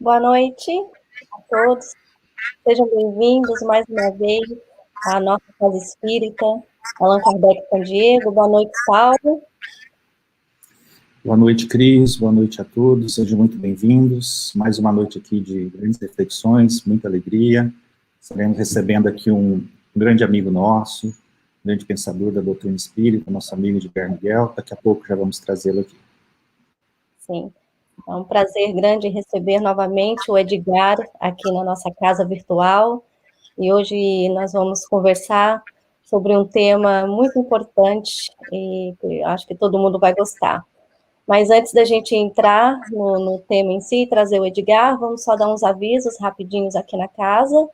Boa noite a todos. Sejam bem-vindos mais uma vez à nossa Casa Espírita, Allan Kardec San Diego. Boa noite, Paulo. Boa noite, Cris. Boa noite a todos. Sejam muito bem-vindos. Mais uma noite aqui de grandes reflexões, muita alegria. Estaremos recebendo aqui um grande amigo nosso, grande pensador da doutrina espírita, nosso amigo Edgar Miguel. Daqui a pouco já vamos trazê-lo aqui. Sim. É um prazer grande receber novamente o Edgar aqui na nossa casa virtual. E hoje nós vamos conversar sobre um tema muito importante e acho que todo mundo vai gostar. Mas antes da gente entrar no tema em si, trazer o Edgar, vamos só dar uns avisos rapidinhos aqui na casa.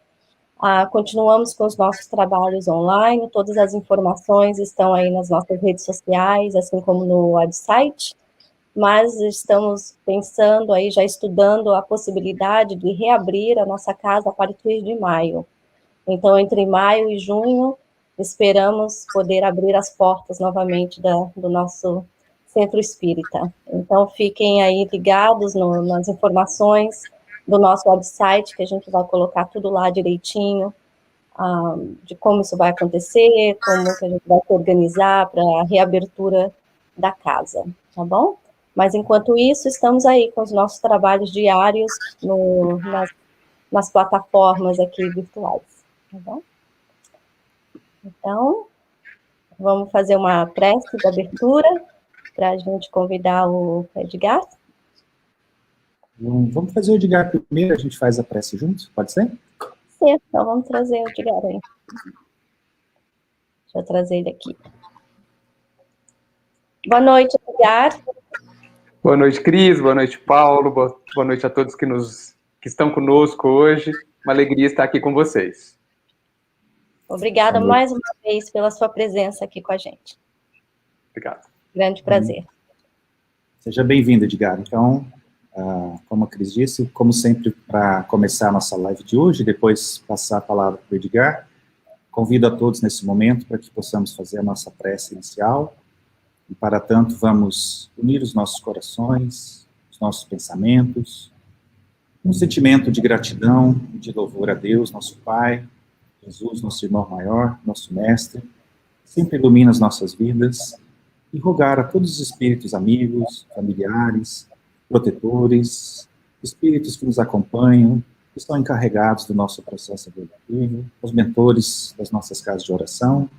Continuamos com os nossos trabalhos online, todas as informações estão aí nas nossas redes sociais, assim como no website. Mas estamos pensando aí, já estudando a possibilidade de reabrir a nossa casa a partir de maio. Então, entre maio e junho, esperamos poder abrir as portas novamente do nosso centro espírita. Então, fiquem aí ligados nas informações do nosso website, que a gente vai colocar tudo lá direitinho, de como isso vai acontecer, como que a gente vai se organizar para a reabertura da casa, tá bom? Mas, enquanto isso, estamos aí com os nossos trabalhos diários nas plataformas aqui virtuais, tá bom? Então, vamos fazer uma prece de abertura para a gente convidar o Edgar. Vamos fazer o Edgar primeiro, a gente faz a prece juntos, pode ser? Sim, então vamos trazer o Edgar aí. Deixa eu trazer ele aqui. Boa noite, Edgar. Boa noite, Cris. Boa noite, Paulo. Boa noite a todos que estão conosco hoje. Uma alegria estar aqui com vocês. Obrigada mais uma vez pela sua presença aqui com a gente. Obrigado. Grande prazer. Seja bem-vindo, Edgar. Então, como a Cris disse, como sempre, para começar a nossa live de hoje, depois passar a palavra para o Edgar, convido a todos nesse momento para que possamos fazer a nossa prece inicial. E, para tanto, vamos unir os nossos corações, os nossos pensamentos, um sentimento de gratidão e de louvor a Deus, nosso Pai, Jesus, nosso irmão maior, nosso mestre, que sempre ilumina as nossas vidas, e rogar a todos os espíritos amigos, familiares, protetores, espíritos que nos acompanham, que estão encarregados do nosso processo evolutivo, os mentores das nossas casas de oração,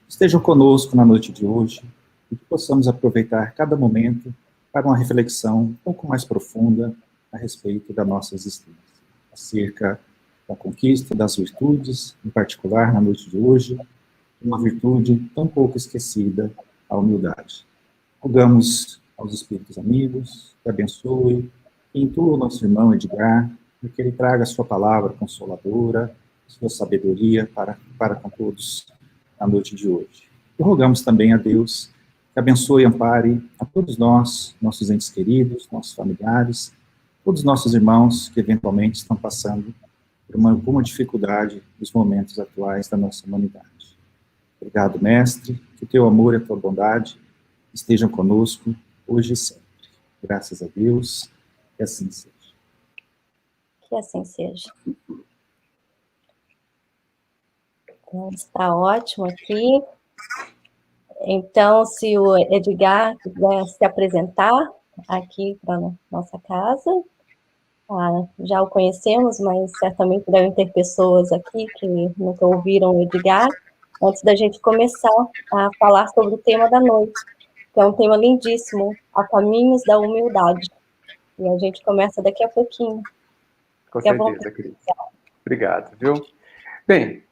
estejam conosco na noite de hoje, e que possamos aproveitar cada momento para uma reflexão um pouco mais profunda a respeito da nossa existência, acerca da conquista das virtudes, em particular na noite de hoje, uma virtude tão pouco esquecida, a humildade. Rogamos aos espíritos amigos que abençoe, que intua o nosso irmão Edgar, e que ele traga a sua palavra consoladora, sua sabedoria para com todos na noite de hoje. E rogamos também a Deus que abençoe e ampare a todos nós, nossos entes queridos, nossos familiares, todos os nossos irmãos que eventualmente estão passando por alguma dificuldade nos momentos atuais da nossa humanidade. Obrigado, Mestre, que o teu amor e a tua bondade estejam conosco hoje e sempre. Graças a Deus, que assim seja. Que assim seja. Então, está ótimo aqui. Então, se o Edgar quiser se apresentar aqui para a nossa casa, já o conhecemos, mas certamente devem ter pessoas aqui que nunca ouviram o Edgar, antes da gente começar a falar sobre o tema da noite, que é um tema lindíssimo, A Caminhos da Humildade. E a gente começa daqui a pouquinho. Com certeza, Cris. Obrigado, viu? Bem,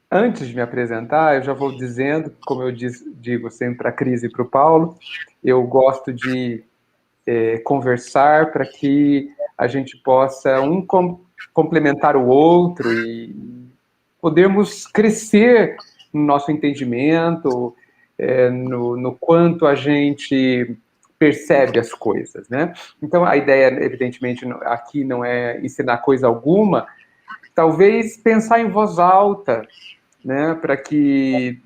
antes de me apresentar, eu já vou dizendo, como eu digo sempre para a Cris e para o Paulo, eu gosto de conversar para que a gente possa complementar o outro e podermos crescer no nosso entendimento, no quanto a gente percebe as coisas, né? Então, a ideia, evidentemente, aqui não é ensinar coisa alguma, talvez pensar em voz alta, né, para que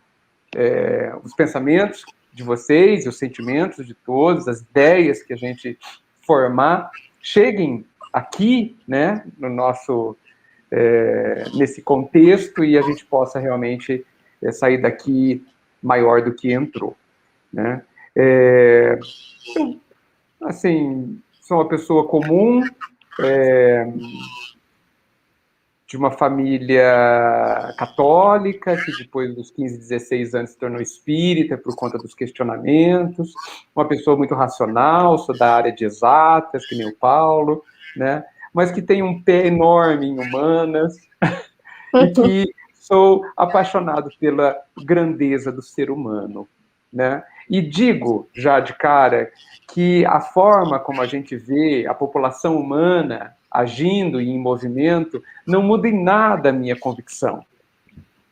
os pensamentos de vocês, os sentimentos de todos, as ideias que a gente formar, cheguem aqui, né, no nosso, nesse contexto, e a gente possa realmente sair daqui maior do que entrou, né? Assim, sou uma pessoa comum, de uma família católica, que depois dos 15, 16 anos se tornou espírita por conta dos questionamentos, uma pessoa muito racional, sou da área de exatas, que nem o Paulo, né? Mas que tem um pé enorme em humanas, e que sou apaixonado pela grandeza do ser humano, né? E digo, já de cara, que a forma como a gente vê a população humana agindo e em movimento não muda em nada a minha convicção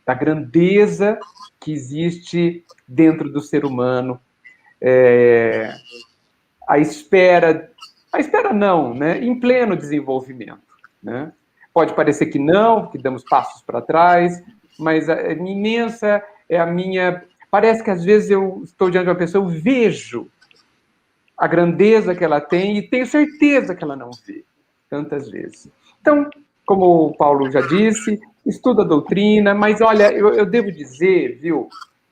da grandeza que existe dentro do ser humano, a espera não, né? Em pleno desenvolvimento, né? Pode parecer que não, que damos passos para trás, mas a imensa é a minha... Parece que às vezes eu estou diante de uma pessoa, eu vejo a grandeza que ela tem e tenho certeza que ela não vê, tantas vezes. Então, como o Paulo já disse, estuda a doutrina, mas olha, eu devo dizer, viu,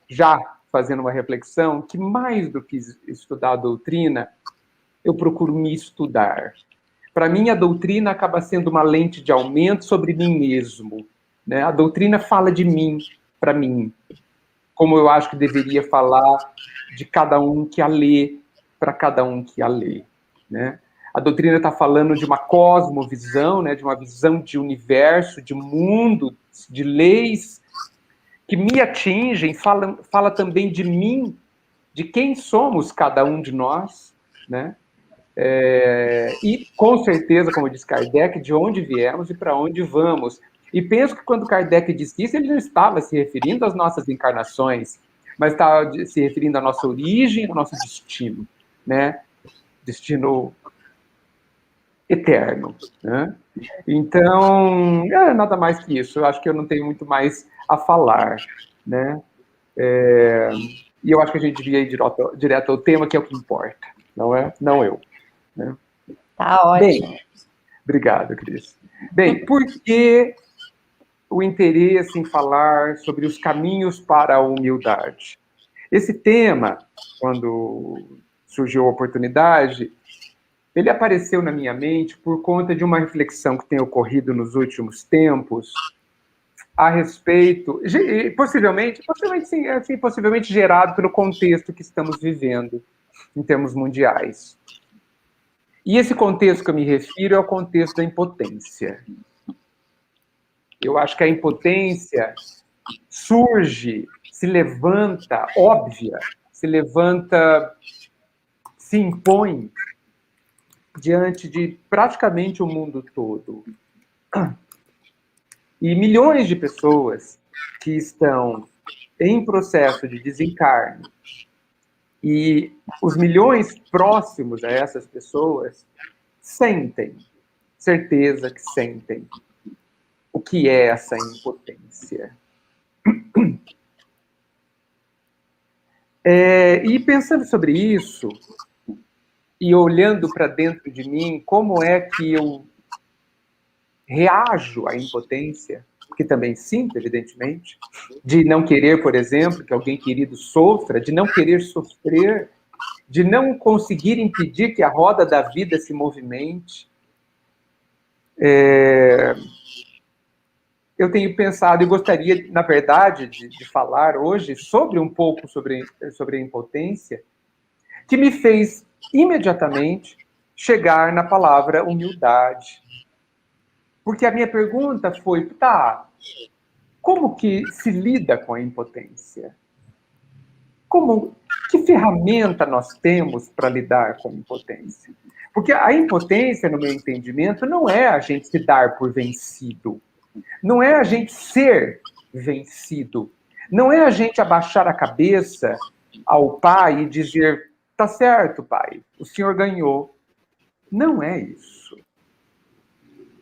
já fazendo uma reflexão, que mais do que estudar a doutrina, eu procuro me estudar. Para mim, a doutrina acaba sendo uma lente de aumento sobre mim mesmo, né? A doutrina fala de mim, para mim, como eu acho que deveria falar de cada um que a lê, para cada um que a lê, né? A doutrina está falando de uma cosmovisão, né? De uma visão de universo, de mundo, de leis que me atingem, fala também de mim, de quem somos cada um de nós, né? E, com certeza, como diz Kardec, de onde viemos e para onde vamos. E penso que quando Kardec disse isso, ele não estava se referindo às nossas encarnações, mas estava se referindo à nossa origem, ao nosso destino, né? Destino eterno, né? Então, nada mais que isso. Eu acho que eu não tenho muito mais a falar, né? E eu acho que a gente devia ir direto ao tema, que é o que importa, não é? Não eu, né? Tá ótimo. Bem, obrigado, Cris. Bem, por que o interesse em falar sobre os caminhos para a humildade? Esse tema, quando surgiu a oportunidade, ele apareceu na minha mente por conta de uma reflexão que tem ocorrido nos últimos tempos a respeito, possivelmente sim, assim, possivelmente gerado pelo contexto que estamos vivendo em termos mundiais. E esse contexto que eu me refiro é o contexto da impotência. Eu acho que a impotência surge, se levanta, óbvia, se levanta, se impõe diante de praticamente o mundo todo. E milhões de pessoas que estão em processo de desencarne, e os milhões próximos a essas pessoas sentem, certeza que sentem, o que é essa impotência. E pensando sobre isso, e olhando para dentro de mim, como é que eu reajo à impotência, que também sinto, evidentemente, de não querer, por exemplo, que alguém querido sofra, de não querer sofrer, de não conseguir impedir que a roda da vida se movimente. Eu tenho pensado e gostaria, na verdade, de falar hoje sobre um pouco sobre a impotência, que me fez imediatamente chegar na palavra humildade. Porque a minha pergunta foi, como que se lida com a impotência? Que ferramenta nós temos para lidar com a impotência? Porque a impotência, no meu entendimento, não é a gente se dar por vencido. Não é a gente ser vencido. Não é a gente abaixar a cabeça ao pai e dizer, tá certo, pai, o senhor ganhou. Não é isso.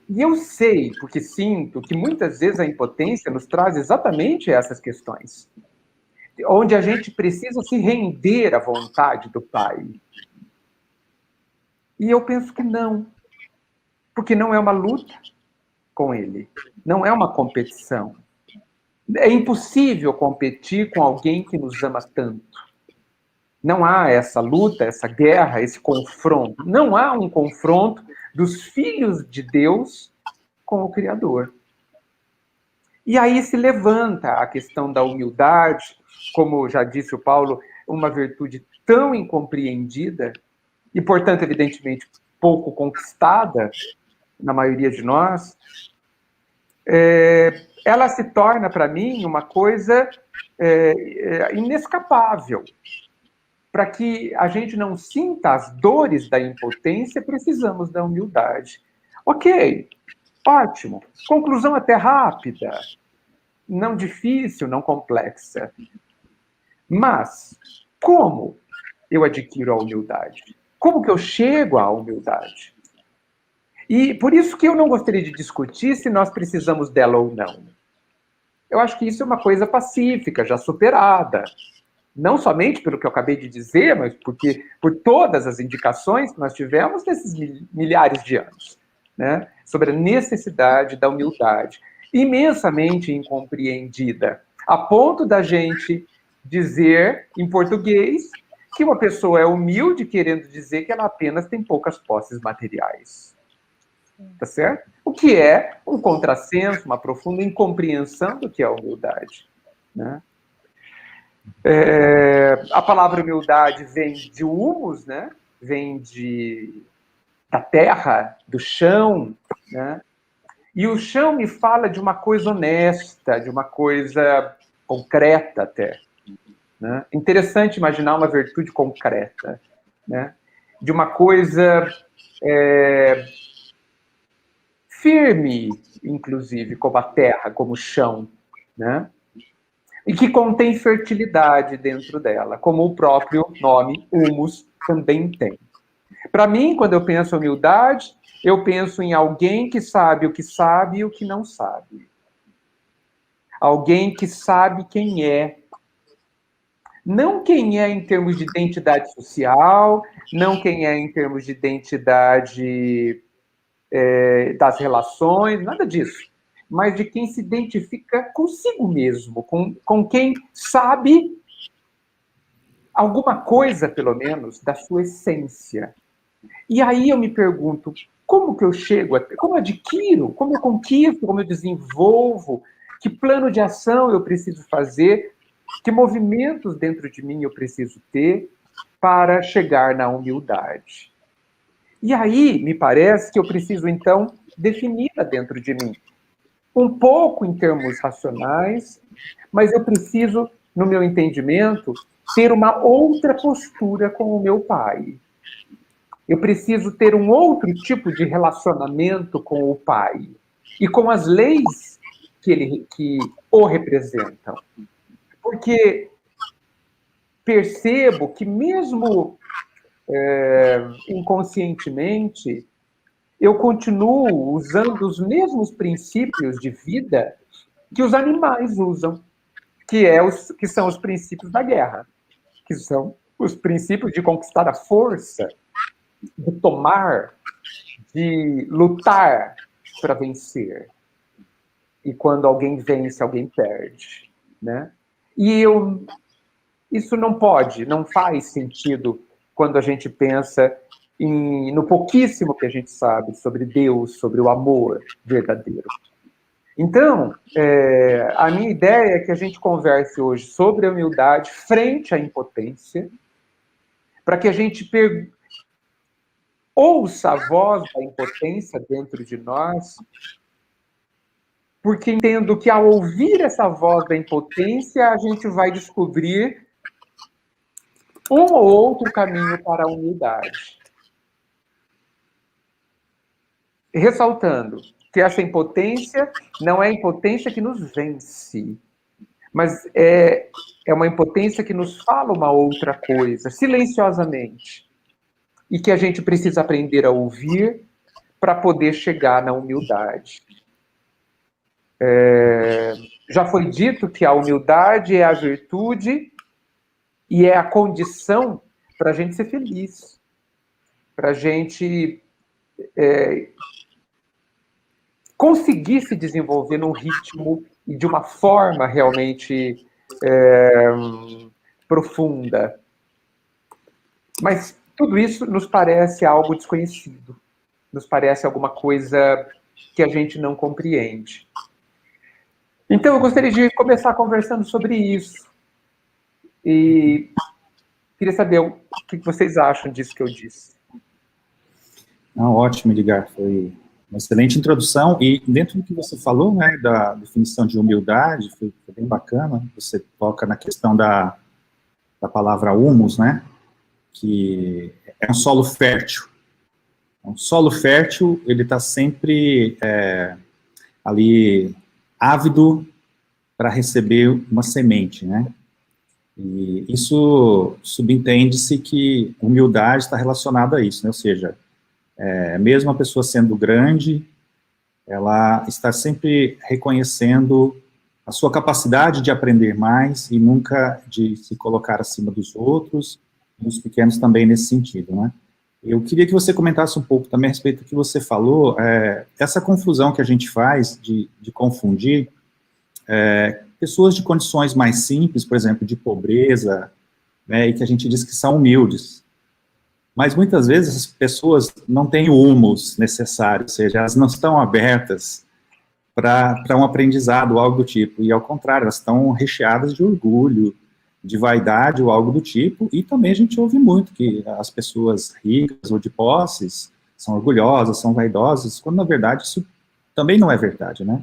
E eu sei, porque sinto, que muitas vezes a impotência nos traz exatamente essas questões. Onde a gente precisa se render à vontade do pai. E eu penso que não. Porque não é uma luta com ele, não é uma competição. É impossível competir com alguém que nos ama tanto. Não há essa luta, essa guerra, esse confronto. Não há um confronto dos filhos de Deus com o Criador. E aí se levanta a questão da humildade, como já disse o Paulo, uma virtude tão incompreendida e, portanto, evidentemente, pouco conquistada na maioria de nós. Ela se torna, para mim, uma coisa inescapável. Para que a gente não sinta as dores da impotência, precisamos da humildade. Ok, ótimo. Conclusão até rápida, não difícil, não complexa. Mas, como eu adquiro a humildade? Como que eu chego à humildade? E por isso que eu não gostaria de discutir se nós precisamos dela ou não. Eu acho que isso é uma coisa pacífica, já superada. Não somente pelo que eu acabei de dizer, mas porque por todas as indicações que nós tivemos nesses milhares de anos, né? Sobre a necessidade da humildade, imensamente incompreendida, a ponto da gente dizer, em português, que uma pessoa é humilde, querendo dizer que ela apenas tem poucas posses materiais. Tá certo? O que é um contrassenso, uma profunda incompreensão do que é a humildade, né? A palavra humildade vem de humus, né? Vem da terra, do chão, né? E o chão me fala de uma coisa honesta, de uma coisa concreta até, né? Interessante imaginar uma virtude concreta, né? De uma coisa firme, inclusive, como a terra, como o chão, né? E que contém fertilidade dentro dela, como o próprio nome humus também tem. Para mim, quando eu penso em humildade, eu penso em alguém que sabe o que sabe e o que não sabe. Alguém que sabe quem é. Não quem é em termos de identidade social, não quem é em termos de identidade das relações, nada disso. Mas de quem se identifica consigo mesmo, com quem sabe alguma coisa, pelo menos, da sua essência. E aí eu me pergunto, como que eu chego, como eu adquiro, como eu conquisto, como eu desenvolvo, que plano de ação eu preciso fazer, que movimentos dentro de mim eu preciso ter para chegar na humildade. E aí, me parece que eu preciso, então, defini-la dentro de mim. Um pouco em termos racionais, mas eu preciso, no meu entendimento, ter uma outra postura com o meu pai. Eu preciso ter um outro tipo de relacionamento com o pai e com as leis que o representam. Porque percebo que mesmo inconscientemente, eu continuo usando os mesmos princípios de vida que os animais usam, que são os princípios da guerra, que são os princípios de conquistar a força, de tomar, de lutar para vencer. E quando alguém vence, alguém perde, né? E isso não faz sentido quando a gente pensa no pouquíssimo que a gente sabe sobre Deus, sobre o amor verdadeiro. Então, a minha ideia é que a gente converse hoje sobre a humildade frente à impotência, para que a gente ouça a voz da impotência dentro de nós, porque entendo que ao ouvir essa voz da impotência, a gente vai descobrir um ou outro caminho para a humildade. Ressaltando que essa impotência não é a impotência que nos vence, mas é uma impotência que nos fala uma outra coisa, silenciosamente, e que a gente precisa aprender a ouvir para poder chegar na humildade. Já foi dito que a humildade é a virtude e é a condição para a gente ser feliz, para a gente conseguir se desenvolver num ritmo e de uma forma realmente profunda. Mas tudo isso nos parece algo desconhecido, nos parece alguma coisa que a gente não compreende. Então, eu gostaria de começar conversando sobre isso. E queria saber o que vocês acham disso que eu disse. Não, ótimo, Edgar. Foi uma excelente introdução. E dentro do que você falou, né, da definição de humildade, foi bem bacana. Você toca na questão da palavra humus, né, que é um solo fértil. Um solo fértil, ele está sempre ali ávido para receber uma semente, né? E isso subentende-se que humildade está relacionada a isso, né? Ou seja, mesmo a pessoa sendo grande, ela está sempre reconhecendo a sua capacidade de aprender mais e nunca de se colocar acima dos outros, e os pequenos também nesse sentido, né? Eu queria que você comentasse um pouco também a respeito do que você falou, essa confusão que a gente faz de confundir pessoas de condições mais simples, por exemplo, de pobreza, né, e que a gente diz que são humildes. Mas muitas vezes as pessoas não têm o humus necessário, ou seja, elas não estão abertas para um aprendizado, algo do tipo, e ao contrário, elas estão recheadas de orgulho, de vaidade ou algo do tipo, e também a gente ouve muito que as pessoas ricas ou de posses são orgulhosas, são vaidosas, quando na verdade isso também não é verdade, né?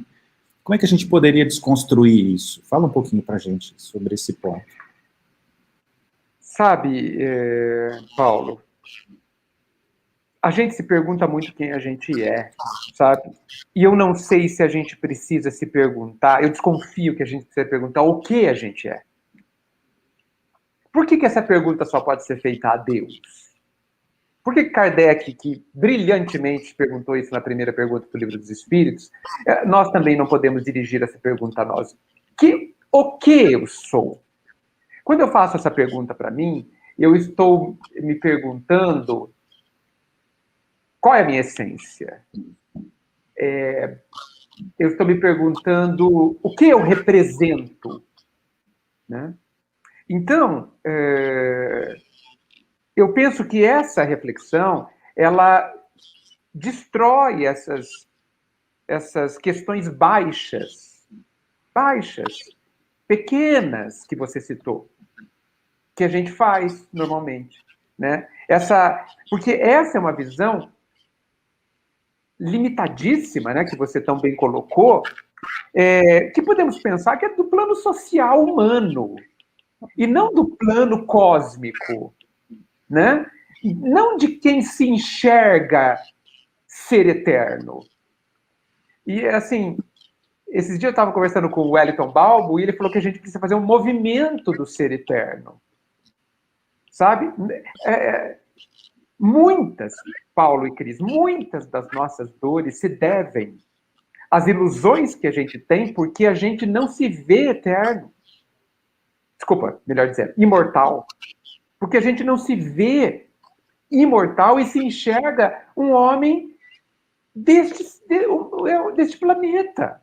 Como é que a gente poderia desconstruir isso? Fala um pouquinho para a gente sobre esse ponto. Sabe, Paulo, a gente se pergunta muito quem a gente é, sabe? E eu não sei se a gente precisa se perguntar, eu desconfio que a gente precisa perguntar o que a gente é. Por que essa pergunta só pode ser feita a Deus? Por que Kardec, que brilhantemente perguntou isso na primeira pergunta do Livro dos Espíritos, nós também não podemos dirigir essa pergunta a nós? O que eu sou? Quando eu faço essa pergunta para mim, eu estou me perguntando qual é a minha essência? Eu estou me perguntando o que eu represento, né? Então, eu penso que essa reflexão, ela destrói essas questões baixas, pequenas que você citou, que a gente faz normalmente, né? Porque essa é uma visão limitadíssima, né, que você tão bem colocou, que podemos pensar que é do plano social humano, e não do plano cósmico, né? Não de quem se enxerga ser eterno. E, assim, esses dias eu estava conversando com o Wellington Balbo e ele falou que a gente precisa fazer um movimento do ser eterno. Sabe? Muitas, Paulo e Cris, muitas das nossas dores se devem às ilusões que a gente tem porque a gente não se vê eterno. Desculpa, melhor dizendo, imortal. Porque a gente não se vê imortal e se enxerga um homem deste planeta.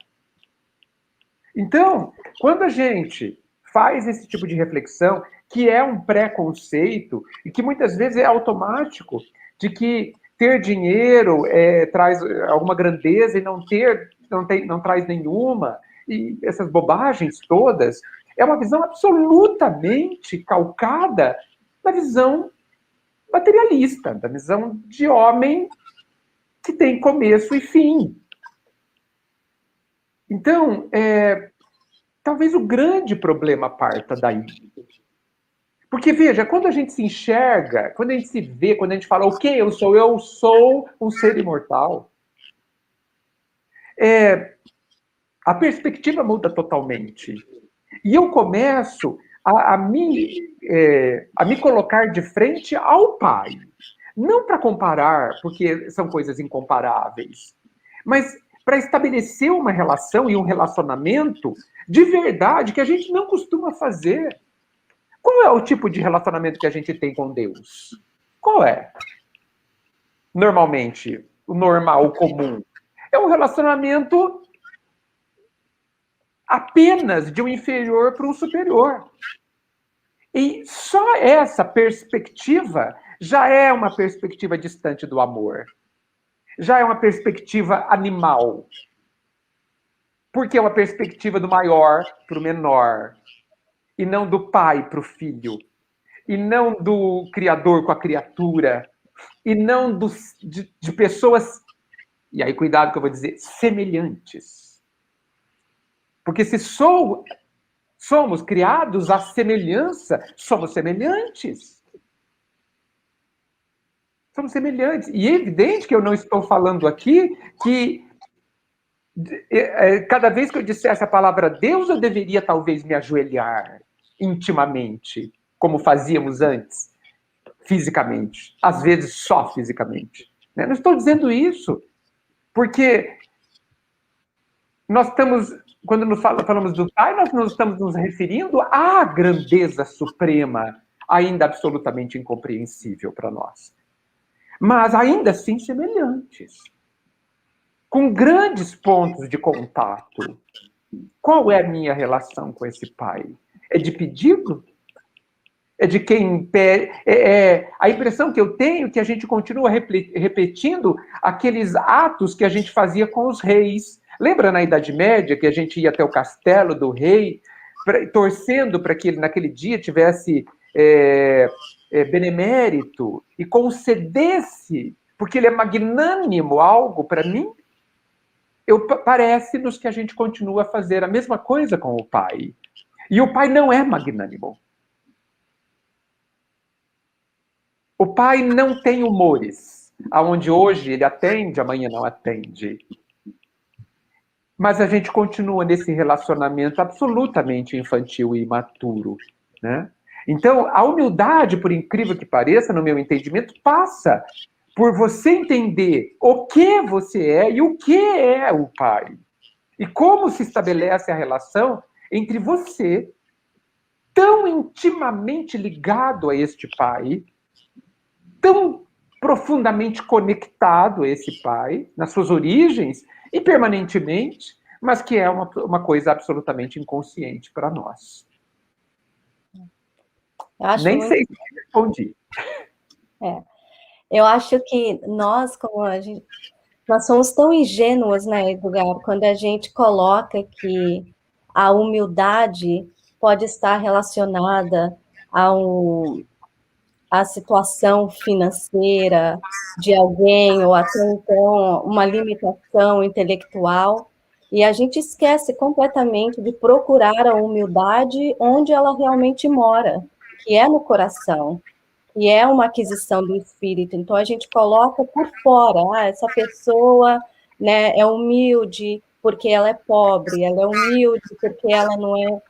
Então, quando a gente faz esse tipo de reflexão, que é um preconceito, e que muitas vezes é automático, de que ter dinheiro traz alguma grandeza e não traz nenhuma, e essas bobagens todas, é uma visão absolutamente calcada da visão materialista, da visão de homem que tem começo e fim. Então, talvez o grande problema parta daí. Porque, veja, quando a gente se enxerga, quando a gente se vê, quando a gente fala o que eu sou um ser imortal, a perspectiva muda totalmente. E eu começo a me colocar de frente ao Pai. Não para comparar, porque são coisas incomparáveis, mas para estabelecer uma relação e um relacionamento de verdade que a gente não costuma fazer. Qual é o tipo de relacionamento que a gente tem com Deus? Qual é? Normalmente, o normal, o comum. é um relacionamento apenas de um inferior para um superior. E só essa perspectiva já é uma perspectiva distante do amor. Já é uma perspectiva animal. Porque é uma perspectiva do maior para o menor. E não do pai para o filho. E não do criador com a criatura. E não de pessoas, e aí cuidado que eu vou dizer, semelhantes. Porque se somos criados à semelhança, somos semelhantes. Somos semelhantes. E é evidente que eu não estou falando aqui que cada vez que eu dissesse a palavra Deus, eu deveria talvez me ajoelhar intimamente, como fazíamos antes, fisicamente. Às vezes só fisicamente. Não estou dizendo isso, porque nós estamos, quando falamos do Pai, nós não estamos nos referindo à grandeza suprema, ainda absolutamente incompreensível para nós. Mas ainda assim semelhantes. Com grandes pontos de contato. Qual é a minha relação com esse pai? É de pedido? É de quem pede? A impressão que eu tenho é que a gente continua repetindo aqueles atos que a gente fazia com os reis. Lembra na Idade Média que a gente ia até o castelo do rei, torcendo para que ele naquele dia tivesse benemérito e concedesse, porque ele é magnânimo, algo para mim? Parece-nos que a gente continua a fazer a mesma coisa com o Pai. E o Pai não é magnânimo. O Pai não tem humores, aonde hoje ele atende, amanhã não atende. Mas a gente continua nesse relacionamento absolutamente infantil e imaturo, né? Então, a humildade, por incrível que pareça, no meu entendimento, passa por você entender o que você é e o que é o Pai. E como se estabelece a relação entre você, tão intimamente ligado a este Pai, tão profundamente conectado a esse Pai, nas suas origens e permanentemente, mas que é uma coisa absolutamente inconsciente para nós. Nem sei se respondi. Eu acho que nós, nós somos tão ingênuos, né, Edgar, quando a gente coloca que a humildade pode estar relacionada à situação financeira de alguém, ou até então uma limitação intelectual, e a gente esquece completamente de procurar a humildade onde ela realmente mora, que é no coração, que é uma aquisição do espírito. Então a gente coloca por fora, essa pessoa, né, é humilde porque ela é pobre, ela é humilde porque ela não é,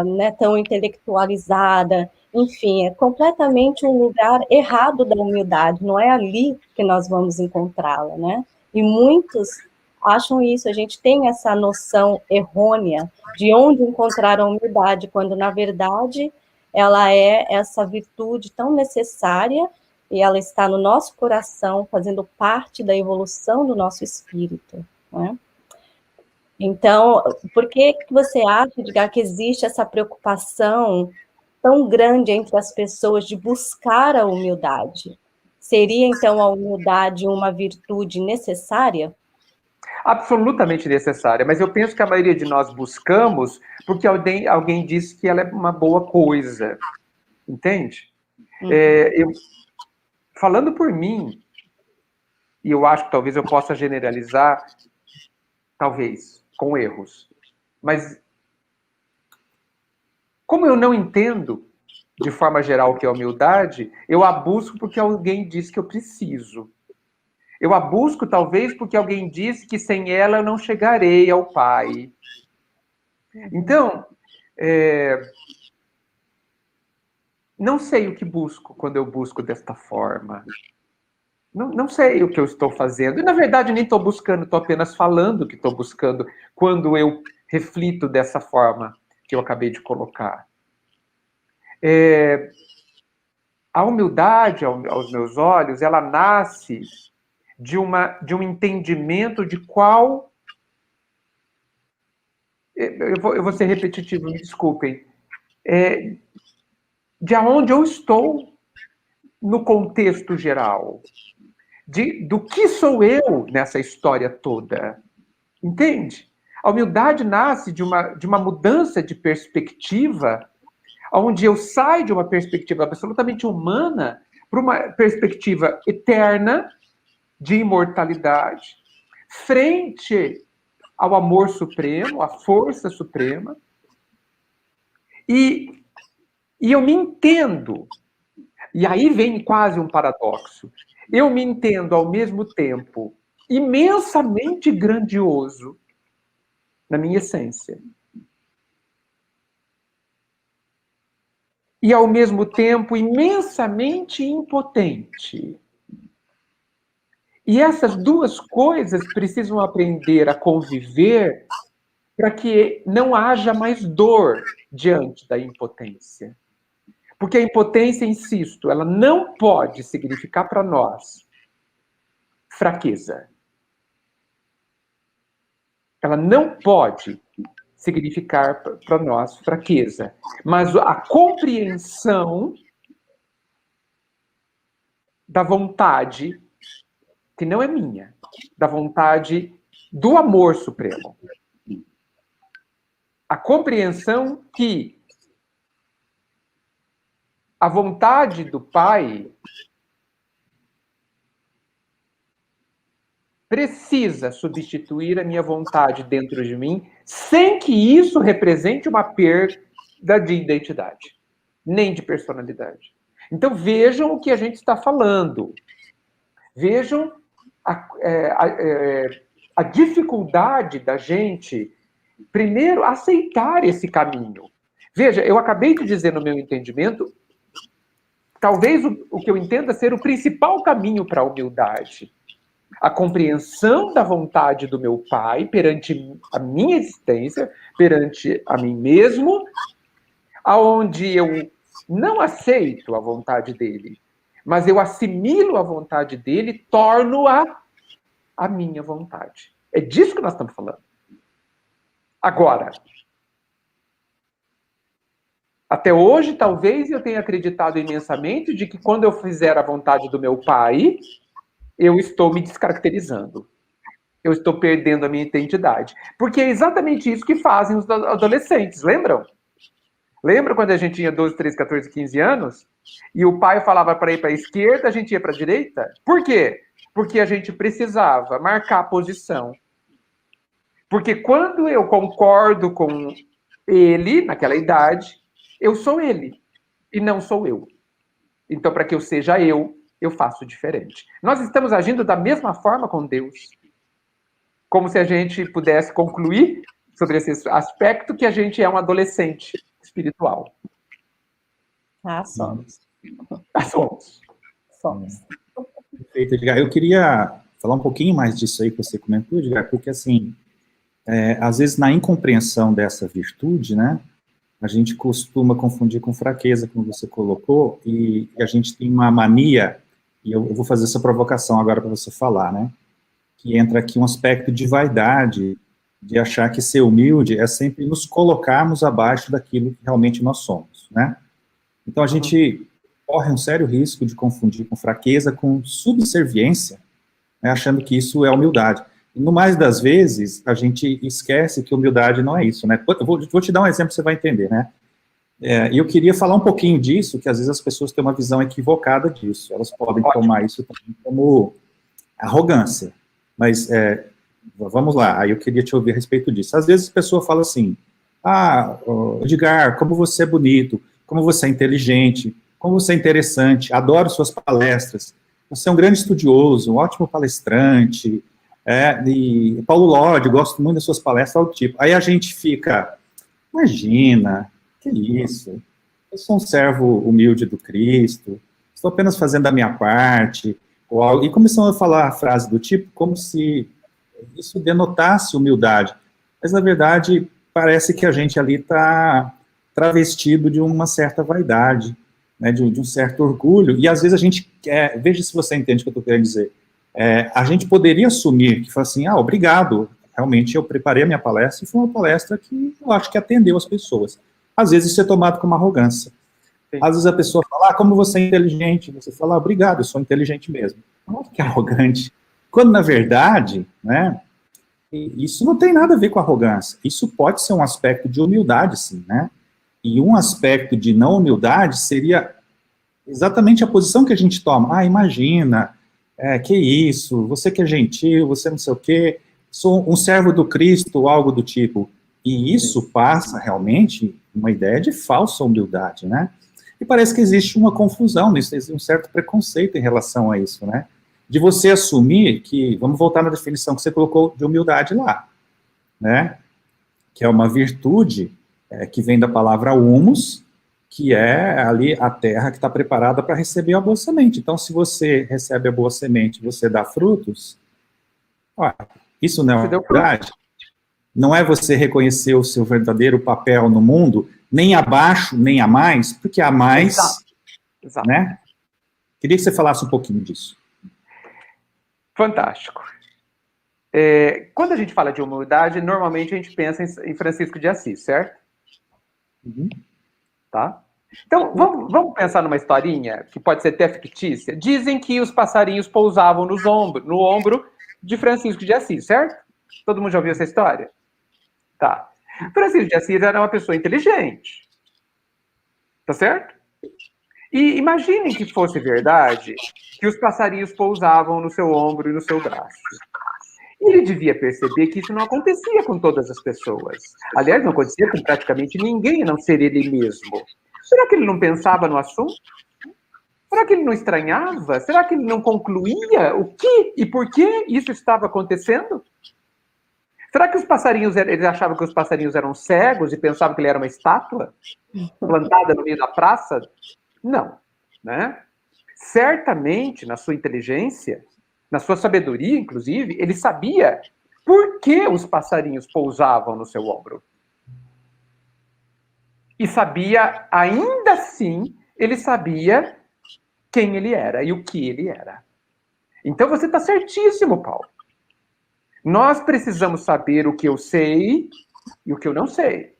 né, tão intelectualizada. Enfim, é completamente um lugar errado da humildade, não é ali que nós vamos encontrá-la, né? E muitos acham isso, a gente tem essa noção errônea de onde encontrar a humildade, quando, na verdade, ela é essa virtude tão necessária e ela está no nosso coração, fazendo parte da evolução do nosso espírito, né? Então, por que você acha, Edgar, que existe essa preocupação tão grande entre as pessoas de buscar a humildade? Seria, então, a humildade uma virtude necessária? Absolutamente necessária, mas eu penso que a maioria de nós buscamos porque alguém disse que ela é uma boa coisa, entende? Falando por mim, e eu acho que talvez eu possa generalizar, talvez, com erros, mas como eu não entendo, de forma geral, o que é humildade, eu a busco porque alguém disse que eu preciso. Eu a busco, talvez, porque alguém disse que sem ela eu não chegarei ao Pai. Então, não sei o que busco quando eu busco desta forma. Não sei o que eu estou fazendo. E, na verdade, nem estou buscando, estou apenas falando que estou buscando quando eu reflito dessa forma que eu acabei de colocar. A humildade, aos meus olhos, ela nasce de um entendimento de qual... Eu vou ser repetitivo, me desculpem. De onde eu estou no contexto geral. Do que sou eu nessa história toda. Entende? A humildade nasce de uma mudança de perspectiva, onde eu saio de uma perspectiva absolutamente humana para uma perspectiva eterna, de imortalidade, frente ao amor supremo, à força suprema, e eu me entendo. E aí vem quase um paradoxo. Eu me entendo ao mesmo tempo imensamente grandioso na minha essência. E ao mesmo tempo imensamente impotente. E essas duas coisas precisam aprender a conviver para que não haja mais dor diante da impotência. Porque a impotência, insisto, ela não pode significar para nós fraqueza. Ela não pode significar para nós fraqueza. Mas a compreensão da vontade, que não é minha, da vontade do amor supremo. A compreensão que a vontade do Pai precisa substituir a minha vontade dentro de mim, sem que isso represente uma perda de identidade, nem de personalidade. Então vejam o que a gente está falando. Vejam a dificuldade da gente, primeiro, aceitar esse caminho. Veja, eu acabei de dizer no meu entendimento, talvez o que eu entenda ser o principal caminho para a humildade. A compreensão da vontade do meu Pai perante a minha existência, perante a mim mesmo, aonde eu não aceito a vontade dele, mas eu assimilo a vontade dele, torno-a a minha vontade. É disso que nós estamos falando. Agora, até hoje, talvez eu tenha acreditado imensamente de que quando eu fizer a vontade do meu Pai, eu estou me descaracterizando. Eu estou perdendo a minha identidade. Porque é exatamente isso que fazem os adolescentes, lembram? Lembra quando a gente tinha 12, 13, 14, 15 anos? E o pai falava para ir para a esquerda, a gente ia para a direita? Por quê? Porque a gente precisava marcar a posição. Porque quando eu concordo com ele, naquela idade, eu sou ele e não sou eu. Então, para que eu seja eu faço diferente. Nós estamos agindo da mesma forma com Deus. Como se a gente pudesse concluir sobre esse aspecto que a gente é um adolescente espiritual. Somos. Somos. Perfeito, Edgar. Eu queria falar um pouquinho mais disso aí que você comentou, Edgar, porque, assim, às vezes, na incompreensão dessa virtude, né, a gente costuma confundir com fraqueza, como você colocou, e a gente tem uma mania, e eu vou fazer essa provocação agora para você falar, né, que entra aqui um aspecto de vaidade, de achar que ser humilde é sempre nos colocarmos abaixo daquilo que realmente nós somos, né? Então a gente corre um sério risco de confundir com fraqueza, com subserviência, né, achando que isso é humildade. E no mais das vezes, a gente esquece que humildade não é isso, né? Eu vou te dar um exemplo, você vai entender, né? E eu queria falar um pouquinho disso, que às vezes as pessoas têm uma visão equivocada disso, elas podem tomar isso também como arrogância, mas vamos lá, aí eu queria te ouvir a respeito disso. Às vezes a pessoa fala assim, Edgar, como você é bonito, como você é inteligente, como você é interessante, adoro suas palestras, você é um grande estudioso, um ótimo palestrante, e Paulo Lorde, gosto muito das suas palestras, tal tipo. Aí a gente fica, imagina, que isso, eu sou um servo humilde do Cristo, estou apenas fazendo a minha parte, e começam a falar a frase do tipo, como se isso denotasse humildade, mas na verdade parece que a gente ali está travestido de uma certa vaidade, né, de um certo orgulho, e às vezes a gente quer, veja se você entende o que eu estou querendo dizer, a gente poderia assumir que foi assim, obrigado, realmente eu preparei a minha palestra e foi uma palestra que eu acho que atendeu as pessoas. Às vezes isso é tomado como arrogância. Sim. Às vezes a pessoa fala, como você é inteligente, você fala, obrigado, eu sou inteligente mesmo. Não é que é arrogante. Quando, na verdade, né, isso não tem nada a ver com arrogância. Isso pode ser um aspecto de humildade, sim, né? E um aspecto de não humildade seria exatamente a posição que a gente toma. Imagina, que isso, você que é gentil, você não sei o quê, sou um servo do Cristo, algo do tipo. E isso passa, realmente, uma ideia de falsa humildade, né? E parece que existe uma confusão nisso, existe um certo preconceito em relação a isso, né? De você assumir que, vamos voltar na definição que você colocou de humildade lá, né? Que é uma virtude que vem da palavra humus, que é ali a terra que está preparada para receber a boa semente. Então, se você recebe a boa semente, você dá frutos, isso não é humildade? Não é você reconhecer o seu verdadeiro papel no mundo, nem abaixo, nem a mais, porque a mais, Exato. Né? Queria que você falasse um pouquinho disso. Fantástico. Quando a gente fala de humildade, normalmente a gente pensa em Francisco de Assis, certo? Uhum. Tá? Então, vamos pensar numa historinha, que pode ser até fictícia. Dizem que os passarinhos pousavam no ombro de Francisco de Assis, certo? Todo mundo já ouviu essa história? Tá. Francisco de Assis era uma pessoa inteligente. Tá certo? E imaginem que fosse verdade que os passarinhos pousavam no seu ombro e no seu braço. Ele devia perceber que isso não acontecia com todas as pessoas. Aliás, não acontecia com praticamente ninguém, a não ser ele mesmo. Será que ele não pensava no assunto? Será que ele não estranhava? Será que ele não concluía o que e por que isso estava acontecendo? Será que os passarinhos, ele achava que os passarinhos eram cegos e pensava que ele era uma estátua plantada no meio da praça? Não, né? Certamente, na sua inteligência, na sua sabedoria, inclusive, ele sabia por que os passarinhos pousavam no seu ombro. E sabia, ainda assim, ele sabia quem ele era e o que ele era. Então você está certíssimo, Paulo. Nós precisamos saber o que eu sei e o que eu não sei.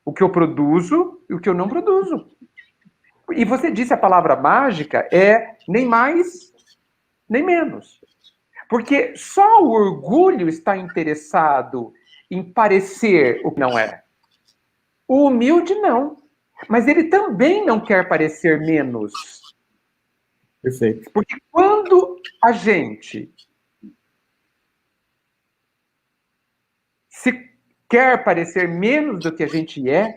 O que eu produzo e o que eu não produzo. E você disse a palavra mágica é nem mais, nem menos. Porque só o orgulho está interessado em parecer o que não é. O humilde não. Mas ele também não quer parecer menos. Perfeito. Porque quando a gente se quer parecer menos do que a gente é,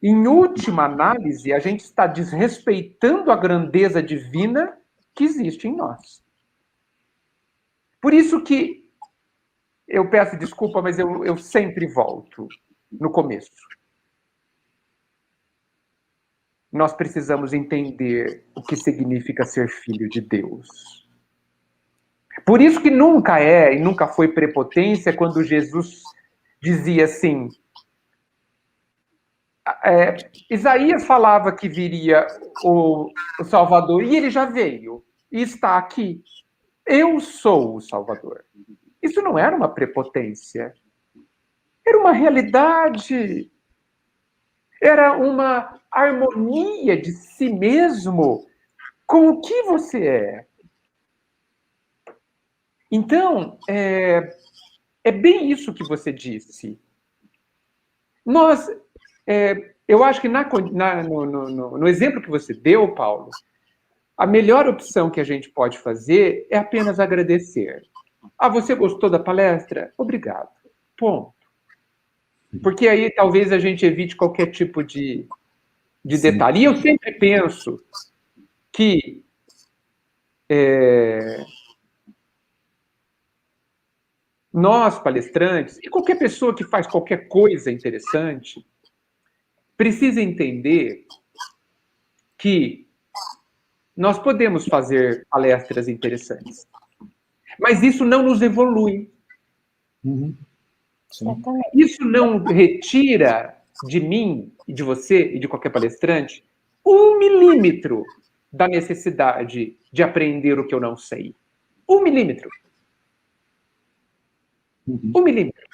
em última análise, a gente está desrespeitando a grandeza divina que existe em nós. Por isso que eu peço desculpa, mas eu sempre volto no começo. Nós precisamos entender o que significa ser filho de Deus. Por isso que nunca é e nunca foi prepotência quando Jesus dizia assim... Isaías falava que viria o Salvador, e ele já veio, e está aqui. Eu sou o Salvador. Isso não era uma prepotência. Era uma realidade. Era uma harmonia de si mesmo com o que você é. Então, é bem isso que você disse. Nós... eu acho que no exemplo que você deu, Paulo, a melhor opção que a gente pode fazer é apenas agradecer. Você gostou da palestra? Obrigado. Ponto. Porque aí talvez a gente evite qualquer tipo de detalhe. E eu sempre penso que nós, palestrantes, e qualquer pessoa que faz qualquer coisa interessante, precisa entender que nós podemos fazer palestras interessantes, mas isso não nos evolui. Uhum. Isso não retira de mim, e de você, e de qualquer palestrante, 1 milímetro da necessidade de aprender o que eu não sei. 1 milímetro. 1 milímetro.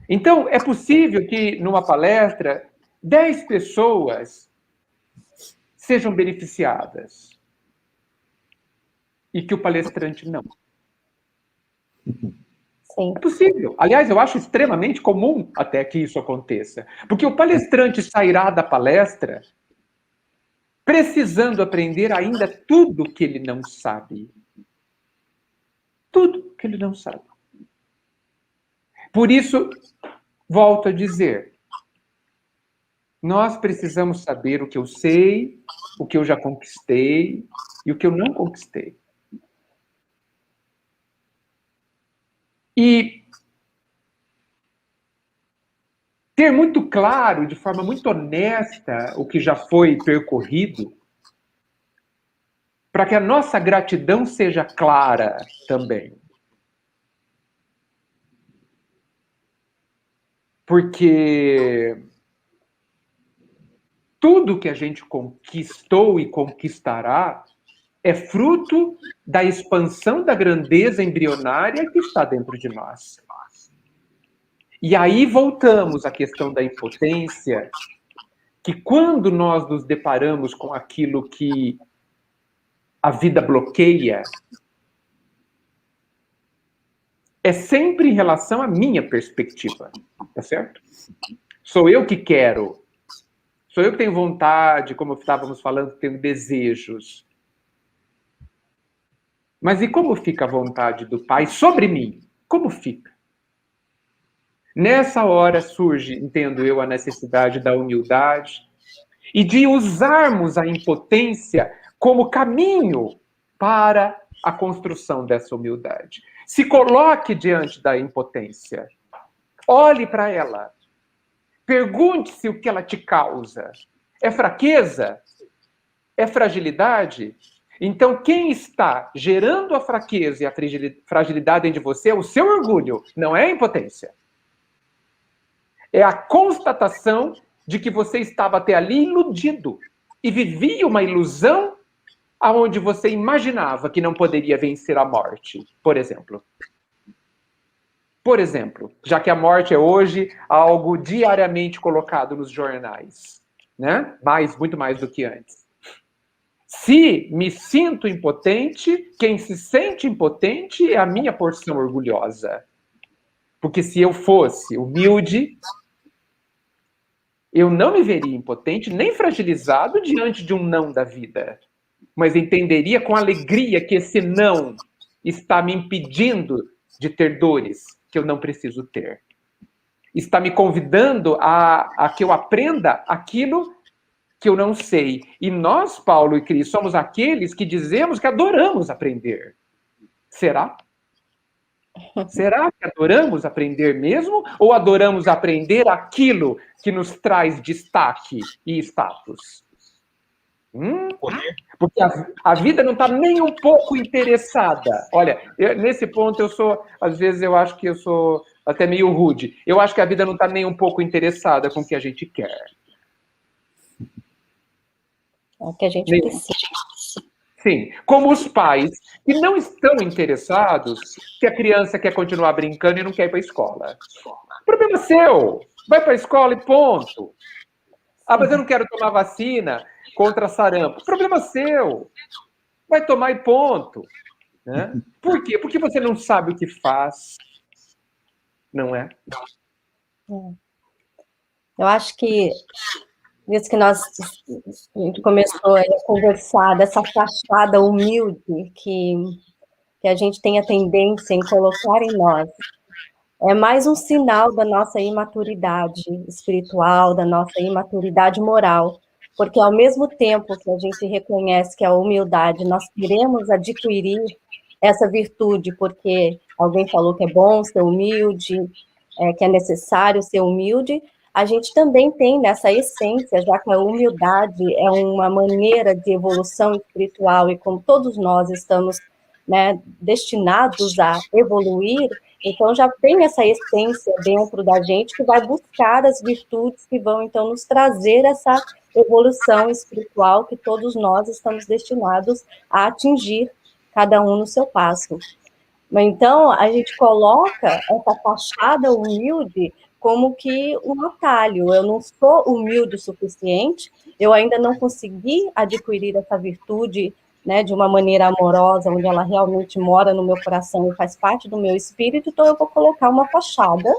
Então, é possível que, numa palestra, 10 pessoas sejam beneficiadas e que o palestrante não. Sim. É possível. Aliás, eu acho extremamente comum até que isso aconteça. Porque o palestrante sairá da palestra precisando aprender ainda tudo que ele não sabe. Tudo que ele não sabe. Por isso, volto a dizer, nós precisamos saber o que eu sei, o que eu já conquistei e o que eu não conquistei. E ter muito claro, de forma muito honesta, o que já foi percorrido, para que a nossa gratidão seja clara também. Porque tudo que a gente conquistou e conquistará é fruto da expansão da grandeza embrionária que está dentro de nós. E aí voltamos à questão da impotência, que quando nós nos deparamos com aquilo que a vida bloqueia, é sempre em relação à minha perspectiva, tá certo? Sou eu que quero, sou eu que tenho vontade, como estávamos falando, tenho desejos. Mas e como fica a vontade do Pai sobre mim? Como fica? Nessa hora surge, entendo eu, a necessidade da humildade e de usarmos a impotência como caminho para a construção dessa humildade. Se coloque diante da impotência. Olhe para ela. Pergunte-se o que ela te causa. É fraqueza? É fragilidade? Então, quem está gerando a fraqueza e a fragilidade dentro de você é o seu orgulho, não é a impotência. É a constatação de que você estava até ali iludido e vivia uma ilusão aonde você imaginava que não poderia vencer a morte, por exemplo. Por exemplo, já que a morte é hoje algo diariamente colocado nos jornais, né? Muito mais do que antes. Se me sinto impotente, quem se sente impotente é a minha porção orgulhosa. Porque se eu fosse humilde, eu não me veria impotente nem fragilizado diante de um não da vida. Mas entenderia com alegria que esse não está me impedindo de ter dores que eu não preciso ter. Está me convidando a que eu aprenda aquilo que eu não sei. E nós, Paulo e Cris, somos aqueles que dizemos que adoramos aprender. Será? Será que adoramos aprender mesmo? Ou adoramos aprender aquilo que nos traz destaque e status? Porque a vida não está nem um pouco interessada. Olha, nesse ponto às vezes eu acho que eu sou até meio rude. Eu acho que a vida não está nem um pouco interessada com o que a gente quer. É o que a gente precisa. Sim, como os pais que não estão interessados que a criança quer continuar brincando e não quer ir para a escola. Problema seu. Vai para a escola e ponto. Ah, mas eu não quero tomar vacina contra sarampo. Problema seu. Vai tomar e ponto. Né? Por quê? Porque você não sabe o que faz. Não é? Eu acho que isso que a gente começou a conversar, dessa fachada humilde que a gente tem a tendência em colocar em nós, é mais um sinal da nossa imaturidade espiritual, da nossa imaturidade moral, porque ao mesmo tempo que a gente reconhece que a humildade, nós queremos adquirir essa virtude, porque alguém falou que é bom ser humilde, que é necessário ser humilde, a gente também tem nessa essência, já que a humildade é uma maneira de evolução espiritual, e como todos nós estamos, né, destinados a evoluir, então já tem essa essência dentro da gente que vai buscar as virtudes que vão, então, nos trazer essa evolução espiritual que todos nós estamos destinados a atingir cada um no seu passo. Então, a gente coloca essa fachada humilde como que um atalho. Eu não sou humilde o suficiente, eu ainda não consegui adquirir essa virtude, né, de uma maneira amorosa, onde ela realmente mora no meu coração e faz parte do meu espírito, então eu vou colocar uma fachada,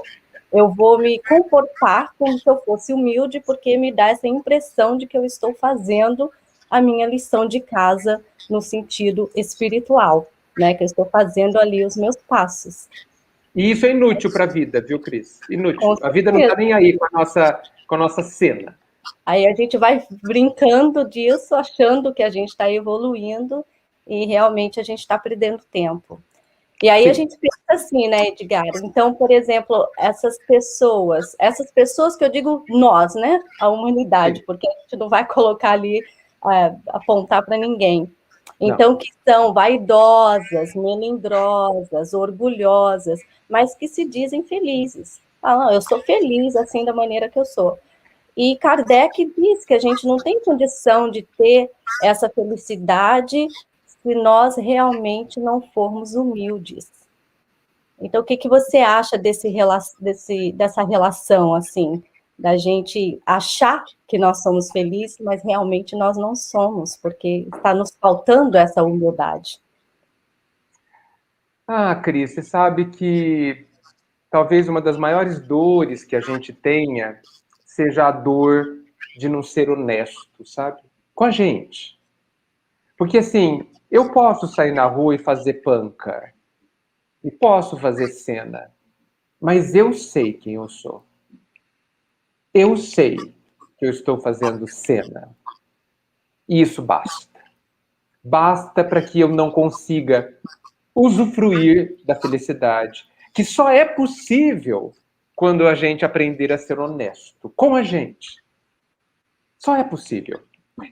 eu vou me comportar como se eu fosse humilde, porque me dá essa impressão de que eu estou fazendo a minha lição de casa no sentido espiritual, né, que eu estou fazendo ali os meus passos. E isso é inútil para a vida, viu, Cris? Inútil. Com A vida não está certeza. nem aí com a nossa cena. Aí a gente vai brincando disso, achando que a gente está evoluindo e realmente a gente está perdendo tempo. E aí a gente pensa assim, né, Edgar? Então, por exemplo, essas pessoas que eu digo nós, né, a humanidade, porque a gente não vai colocar ali, apontar para ninguém. Então, que são vaidosas, melindrosas, orgulhosas, mas que se dizem felizes. Ah, eu sou feliz assim da maneira que eu sou. E Kardec diz que a gente não tem condição de ter essa felicidade se nós realmente não formos humildes. Então, o que você acha dessa relação, assim, da gente achar que nós somos felizes, mas realmente nós não somos, porque está nos faltando essa humildade? Ah, Cris, você sabe que talvez uma das maiores dores que a gente tenha seja a dor de não ser honesto, sabe? Com a gente. Porque, assim, eu posso sair na rua e fazer panca, e posso fazer cena, mas eu sei quem eu sou. Eu sei que eu estou fazendo cena. E isso basta. Basta para que eu não consiga usufruir da felicidade, que só é possível quando a gente aprender a ser honesto com a gente. Só é possível.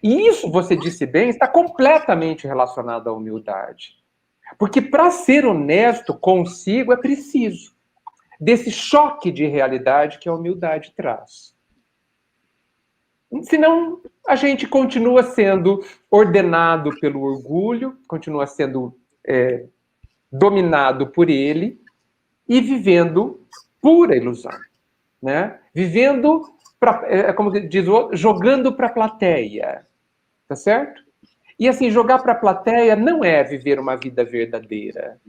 E isso, você disse bem, está completamente relacionado à humildade. Porque para ser honesto consigo é preciso desse choque de realidade que a humildade traz. Senão, a gente continua sendo ordenado pelo orgulho, continua sendo dominado por ele e vivendo pura ilusão, né? Vivendo, como diz o outro, jogando para a plateia, tá certo? E assim, jogar para a plateia não é viver uma vida verdadeira,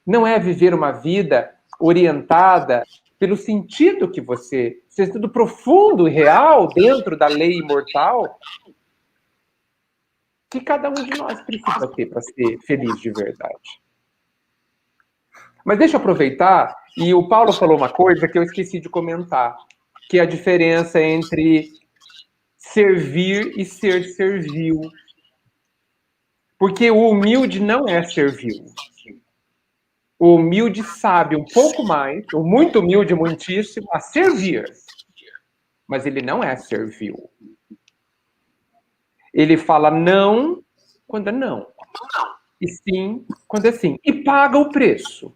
não é viver uma vida orientada pelo sentido que sentido profundo e real dentro da lei imortal que cada um de nós precisa ter para ser feliz de verdade. Mas deixa eu aproveitar, e o Paulo falou uma coisa que eu esqueci de comentar, que é a diferença entre servir e ser servil. Porque o humilde não é servil. O humilde sabe um pouco mais, o muito humilde, muitíssimo, a servir. Mas ele não é servil. Ele fala não quando é não. E sim quando é sim. E paga o preço.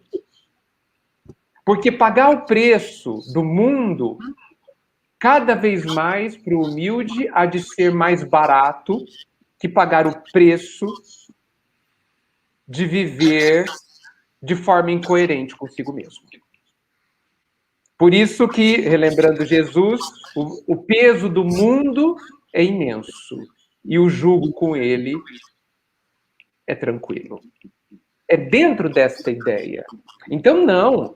Porque pagar o preço do mundo, cada vez mais, para o humilde, há de ser mais barato que pagar o preço de viver de forma incoerente consigo mesmo. Por isso que, relembrando Jesus, o peso do mundo é imenso e o jugo com ele é tranquilo. É dentro desta ideia. Então, não.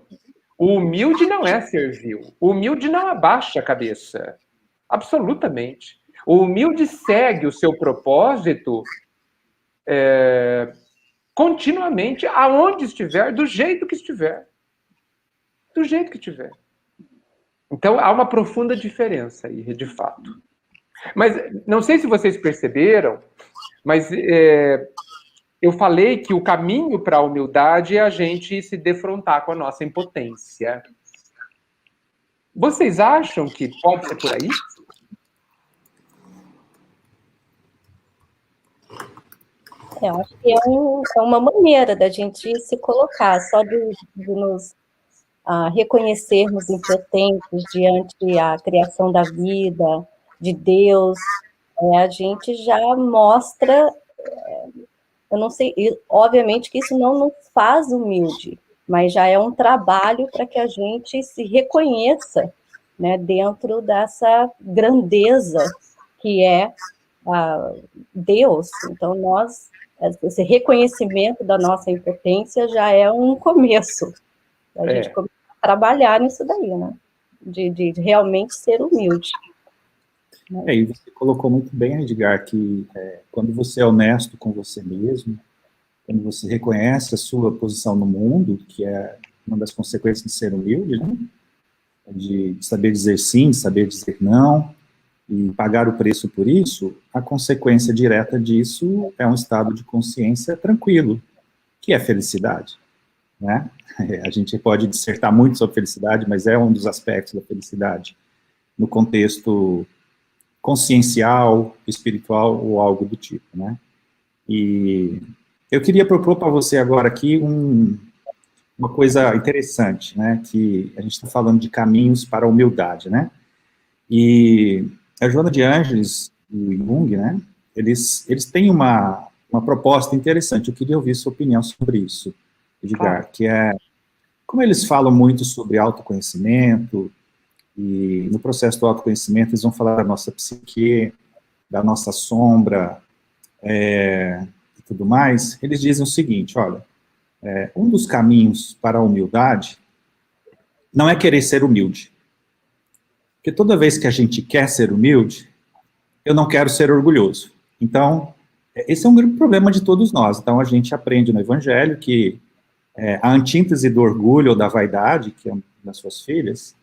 O humilde não é servil. O humilde não abaixa a cabeça. Absolutamente. O humilde segue o seu propósito continuamente, aonde estiver, do jeito que estiver. Do jeito que estiver. Então, há uma profunda diferença aí, de fato. Mas, não sei se vocês perceberam, mas eu falei que o caminho para a humildade é a gente se defrontar com a nossa impotência. Vocês acham que pode ser por aí? Eu acho que é uma maneira da gente se colocar, só de nos reconhecermos impotentes diante da criação da vida, de Deus, a gente já mostra eu não sei, e, obviamente que isso não nos faz humilde, mas já é um trabalho para que a gente se reconheça, né, dentro dessa grandeza que é Deus. Então, esse reconhecimento da nossa impotência já é um começo. A gente começa a trabalhar nisso daí, né? De realmente ser humilde. E você colocou muito bem, Edgar, que quando você é honesto com você mesmo, quando você reconhece a sua posição no mundo, que é uma das consequências de ser humilde, né? De saber dizer sim, saber dizer não, e pagar o preço por isso, a consequência direta disso é um estado de consciência tranquilo, que é felicidade, né? A gente pode dissertar muito sobre felicidade, mas é um dos aspectos da felicidade, no contexto consciencial, espiritual ou algo do tipo, né? E eu queria propor para você agora aqui uma coisa interessante, né? Que a gente está falando de caminhos para a humildade, né? E a Joana de Ângeles e o Jung, né? Eles têm uma proposta interessante. Eu queria ouvir sua opinião sobre isso, Edgar, que é como eles falam muito sobre autoconhecimento, e no processo do autoconhecimento eles vão falar da nossa psique, da nossa sombra, e tudo mais. Eles dizem o seguinte, olha, um dos caminhos para a humildade não é querer ser humilde. Porque toda vez que a gente quer ser humilde, eu não quero ser orgulhoso. Então, esse é um grande problema de todos nós. Então, a gente aprende no Evangelho que a antítese do orgulho ou da vaidade, que é uma das suas filhas,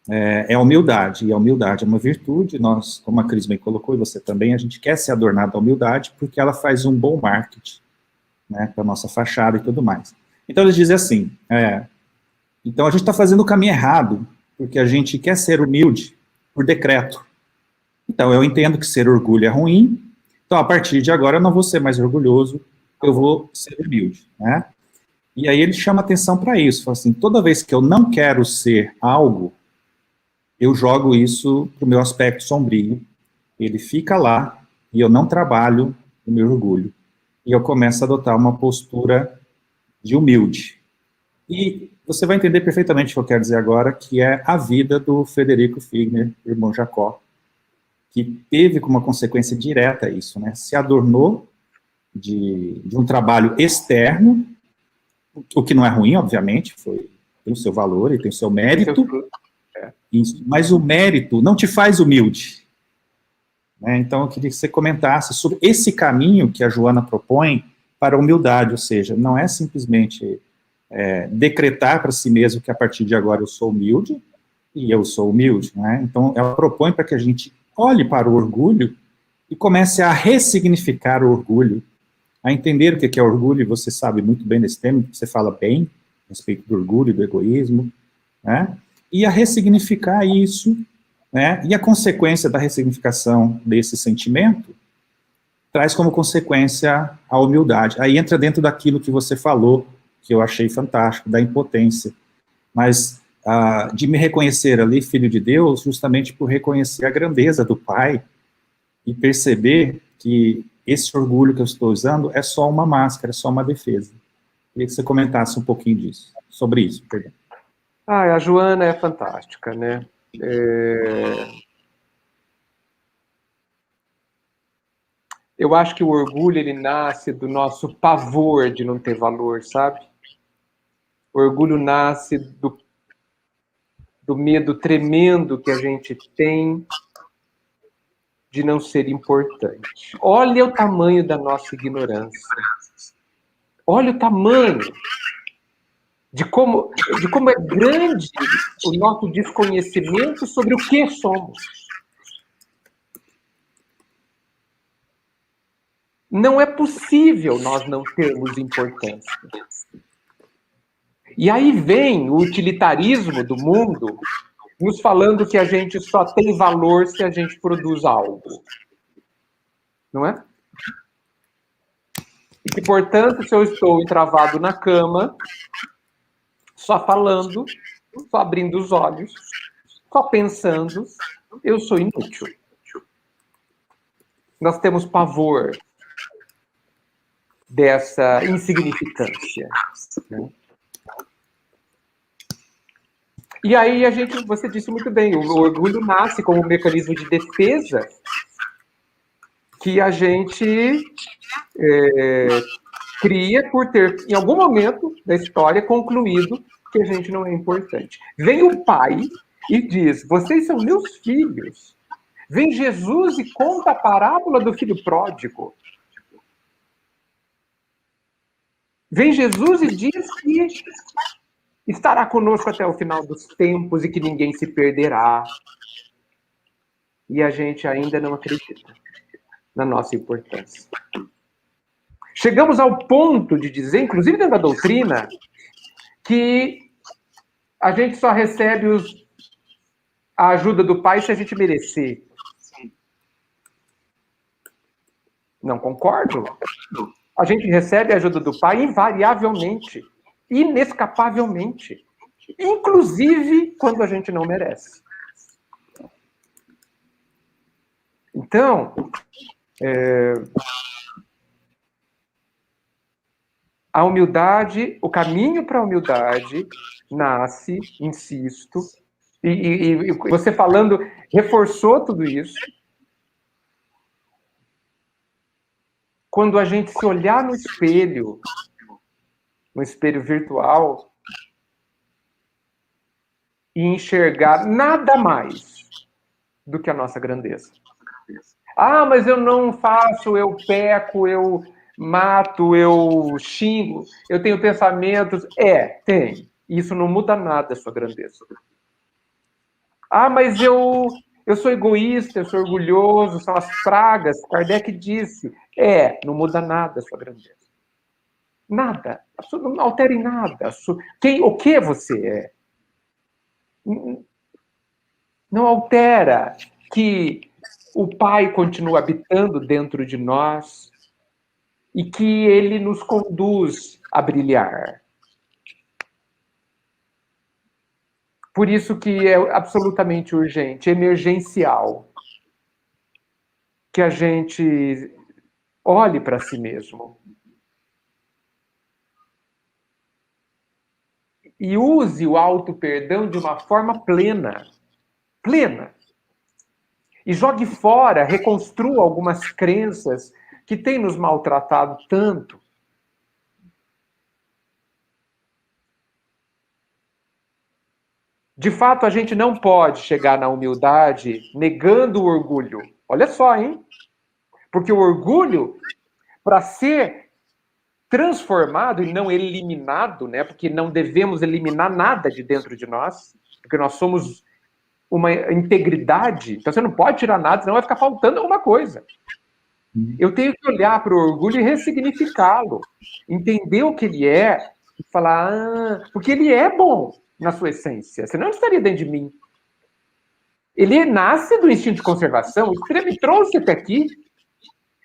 é a humildade. E a humildade é uma virtude. Nós, como a Cris bem colocou, e você também, a gente quer se adornar da humildade porque ela faz um bom marketing, né, para a nossa fachada e tudo mais. Então, eles dizem assim, então a gente está fazendo o caminho errado, porque a gente quer ser humilde por decreto. Então, eu entendo que ser orgulho é ruim, então, a partir de agora, eu não vou ser mais orgulhoso, eu vou ser humilde, né? E aí ele chama atenção para isso, fala assim, toda vez que eu não quero ser algo, eu jogo isso para o meu aspecto sombrio, ele fica lá, e eu não trabalho o meu orgulho. E eu começo a adotar uma postura de humilde. E você vai entender perfeitamente o que eu quero dizer agora, que é a vida do Frederico Figner, irmão Jacó, que teve como uma consequência direta isso, né? Se adornou de um trabalho externo, o que não é ruim, obviamente, tem o seu valor e tem o seu mérito, mas o mérito não te faz humilde. Né? Então, eu queria que você comentasse sobre esse caminho que a Joana propõe para a humildade, ou seja, não é simplesmente decretar para si mesmo que a partir de agora eu sou humilde, e eu sou humilde, né? Então, ela propõe para que a gente olhe para o orgulho e comece a ressignificar o orgulho, a entender o que é orgulho, e você sabe muito bem desse tema, você fala bem a respeito do orgulho e do egoísmo, né? E a ressignificar isso, né? E a consequência da ressignificação desse sentimento traz como consequência a humildade. Aí entra dentro daquilo que você falou, que eu achei fantástico, da impotência, mas de me reconhecer ali, filho de Deus, justamente por reconhecer a grandeza do Pai e perceber que esse orgulho que eu estou usando é só uma máscara, é só uma defesa. Queria que você comentasse um pouquinho disso, sobre isso, perdão. A Joana é fantástica, né? Eu acho que o orgulho, ele nasce do nosso pavor de não ter valor, sabe? O orgulho nasce do medo tremendo que a gente tem de não ser importante. Olha o tamanho da nossa ignorância. Olha o tamanho de como é grande o nosso desconhecimento sobre o que somos. Não é possível nós não termos importância. E aí vem o utilitarismo do mundo nos falando que a gente só tem valor se a gente produz algo. Não é? E que, portanto, se eu estou entravado na cama, só falando, só abrindo os olhos, só pensando, eu sou inútil. Nós temos pavor dessa insignificância, né? E aí você disse muito bem, o orgulho nasce como um mecanismo de defesa que a gente cria por ter, em algum momento da história, concluído que a gente não é importante. Vem o pai e diz, vocês são meus filhos. Vem Jesus e conta a parábola do filho pródigo. Vem Jesus e diz que estará conosco até o final dos tempos e que ninguém se perderá. E a gente ainda não acredita na nossa importância. Chegamos ao ponto de dizer, inclusive dentro da doutrina, que a gente só recebe a ajuda do Pai se a gente merecer. Não concordo. A gente recebe a ajuda do Pai invariavelmente, inescapavelmente, inclusive quando a gente não merece. Então, a humildade, o caminho para a humildade nasce, insisto, e você falando, reforçou tudo isso, quando a gente se olhar no espelho virtual, e enxergar nada mais do que a nossa grandeza. Ah, mas eu não faço, eu peco, eu mato, eu xingo, eu tenho pensamentos. Tem. Isso não muda nada a sua grandeza. Ah, mas eu sou egoísta, eu sou orgulhoso, são as pragas. Kardec disse. Não muda nada a sua grandeza. Nada. Não altere nada. O que você é? Não altera que o Pai continua habitando dentro de nós e que Ele nos conduz a brilhar. Por isso que é absolutamente urgente, emergencial, que a gente olhe para si mesmo e use o auto-perdão de uma forma plena. Plena. E jogue fora, reconstrua algumas crenças que têm nos maltratado tanto. De fato, a gente não pode chegar na humildade negando o orgulho. Olha só, hein? Porque o orgulho, para ser transformado e não eliminado, né? Porque não devemos eliminar nada de dentro de nós, porque nós somos uma integridade, então você não pode tirar nada, senão vai ficar faltando alguma coisa. Eu tenho que olhar para o orgulho e ressignificá-lo, entender o que ele é e falar, porque ele é bom na sua essência, senão ele estaria dentro de mim. Ele nasce do instinto de conservação, ele me trouxe até aqui.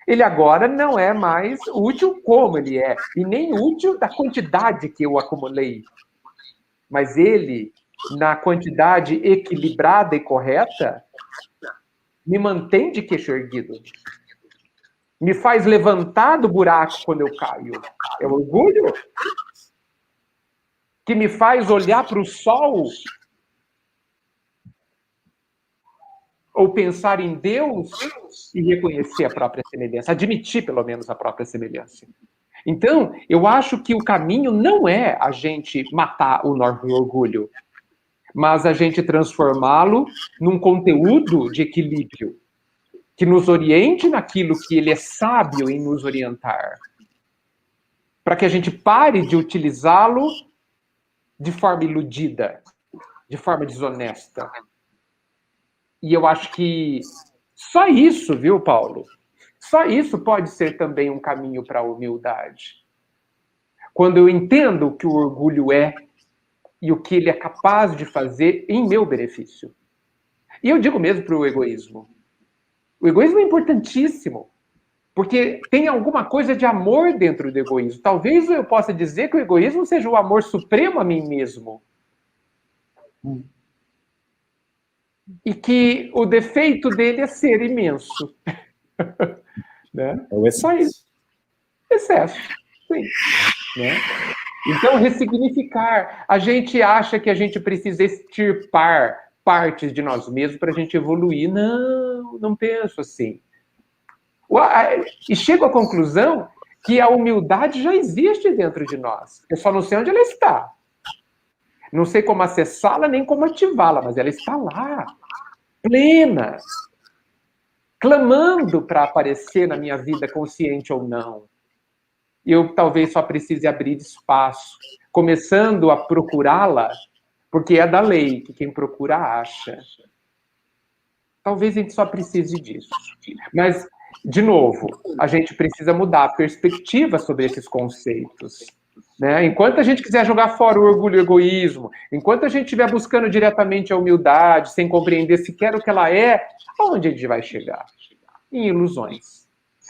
Ele agora não é mais útil como ele é, e nem útil da quantidade que eu acumulei. Mas ele, na quantidade equilibrada e correta, me mantém de queixo erguido. Me faz levantar do buraco quando eu caio. É o orgulho que me faz olhar para o sol ou pensar em Deus e reconhecer a própria semelhança, admitir pelo menos a própria semelhança. Então, eu acho que o caminho não é a gente matar o nosso orgulho, mas a gente transformá-lo num conteúdo de equilíbrio, que nos oriente naquilo que ele é sábio em nos orientar, para que a gente pare de utilizá-lo de forma iludida, de forma desonesta. E eu acho que só isso, viu, Paulo? Só isso pode ser também um caminho para a humildade. Quando eu entendo o que o orgulho é e o que ele é capaz de fazer em meu benefício. E eu digo mesmo para o egoísmo. O egoísmo é importantíssimo, porque tem alguma coisa de amor dentro do egoísmo. Talvez eu possa dizer que o egoísmo seja o amor supremo a mim mesmo. E que o defeito dele é ser imenso. Né? É o Só isso. Excesso, sim. Né? Então, ressignificar. A gente acha que a gente precisa extirpar partes de nós mesmos para a gente evoluir. Não, não penso assim. E chego à conclusão que a humildade já existe dentro de nós. Eu só não sei onde ela está. Não sei como acessá-la, nem como ativá-la, mas ela está lá, plena, clamando para aparecer na minha vida, consciente ou não. Eu talvez só precise abrir espaço, começando a procurá-la, porque é da lei que quem procura acha. Talvez a gente só precise disso. Mas, de novo, a gente precisa mudar a perspectiva sobre esses conceitos. Né? Enquanto a gente quiser jogar fora o orgulho e o egoísmo, enquanto a gente estiver buscando diretamente a humildade, sem compreender sequer o que ela é, aonde a gente vai chegar? Em ilusões.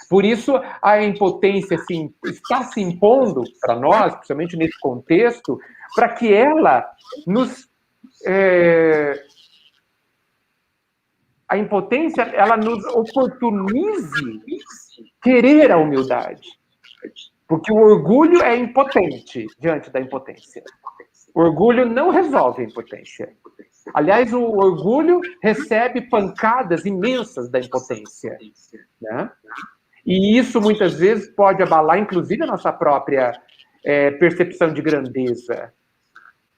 Por isso, a impotência assim, está se impondo para nós, principalmente nesse contexto, para que ela nos... A impotência, ela nos oportunize querer a humildade. Porque o orgulho é impotente diante da impotência. O orgulho não resolve a impotência. Aliás, o orgulho recebe pancadas imensas da impotência. Né? E isso, muitas vezes, pode abalar, inclusive, a nossa própria percepção de grandeza.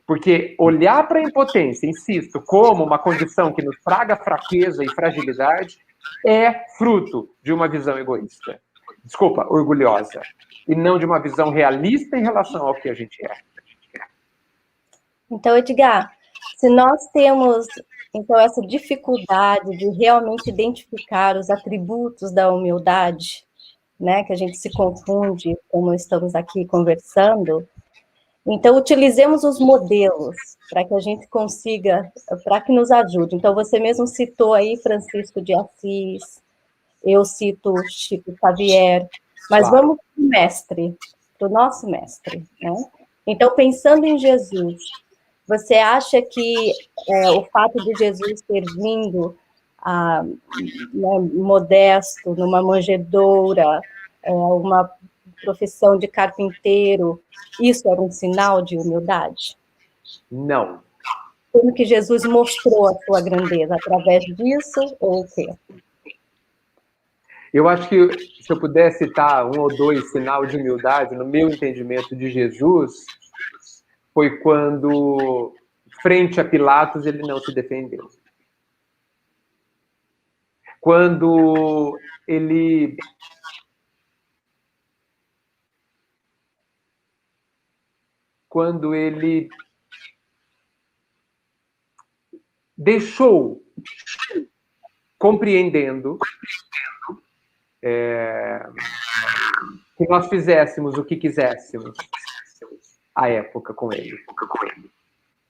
Porque olhar para a impotência, insisto, como uma condição que nos traga fraqueza e fragilidade, é fruto de uma visão egoísta. Desculpa, orgulhosa. E não de uma visão realista em relação ao que a gente é. Então, Edgar, se nós temos então essa dificuldade de realmente identificar os atributos da humildade, né, que a gente se confunde, como estamos aqui conversando, então utilizemos os modelos para que a gente consiga, para que nos ajude. Então, você mesmo citou aí Francisco de Assis, eu cito Chico Xavier, mas claro, vamos para o mestre, para o nosso mestre, né? Então, pensando em Jesus, você acha que o fato de Jesus ter vindo modesto, numa manjedoura, uma profissão de carpinteiro, isso era um sinal de humildade? Não. Como que Jesus mostrou a sua grandeza? Através disso ou o quê? Eu acho que, se eu puder citar um ou dois sinais de humildade, no meu entendimento de Jesus, foi quando, frente a Pilatos, ele não se defendeu. Quando ele deixou, compreendendo, que nós fizéssemos o que quiséssemos à época com ele.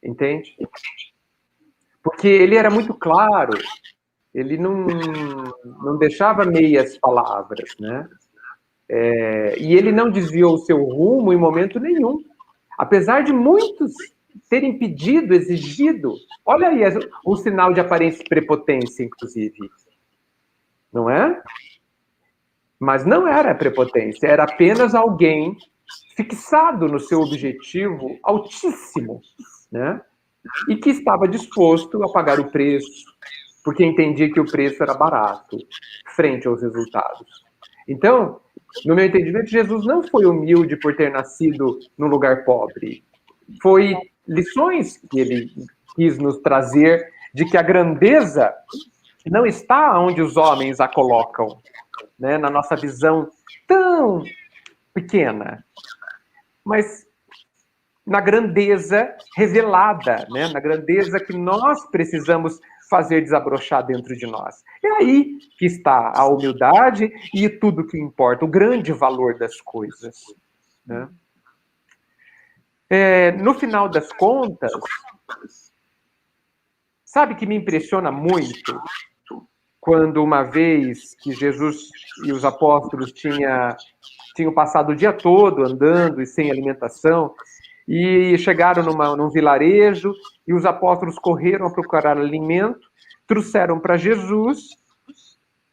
Entende? Porque ele era muito claro, ele não deixava meias palavras, né? E ele não desviou o seu rumo em momento nenhum. Apesar de muitos terem pedido, exigido, olha aí um sinal de aparência de prepotência, inclusive. Não é? Mas não era prepotência, era apenas alguém fixado no seu objetivo altíssimo, né? E que estava disposto a pagar o preço, porque entendia que o preço era barato, frente aos resultados. Então, no meu entendimento, Jesus não foi humilde por ter nascido num lugar pobre. Foi lições que ele quis nos trazer de que a grandeza não está onde os homens a colocam, né, na nossa visão tão pequena, mas na grandeza revelada, né, na grandeza que nós precisamos fazer desabrochar dentro de nós. É aí que está a humildade e tudo que importa, o grande valor das coisas. Né? No final das contas, sabe que me impressiona muito quando uma vez que Jesus e os apóstolos tinham passado o dia todo andando e sem alimentação, e chegaram num vilarejo, e os apóstolos correram a procurar alimento, trouxeram para Jesus,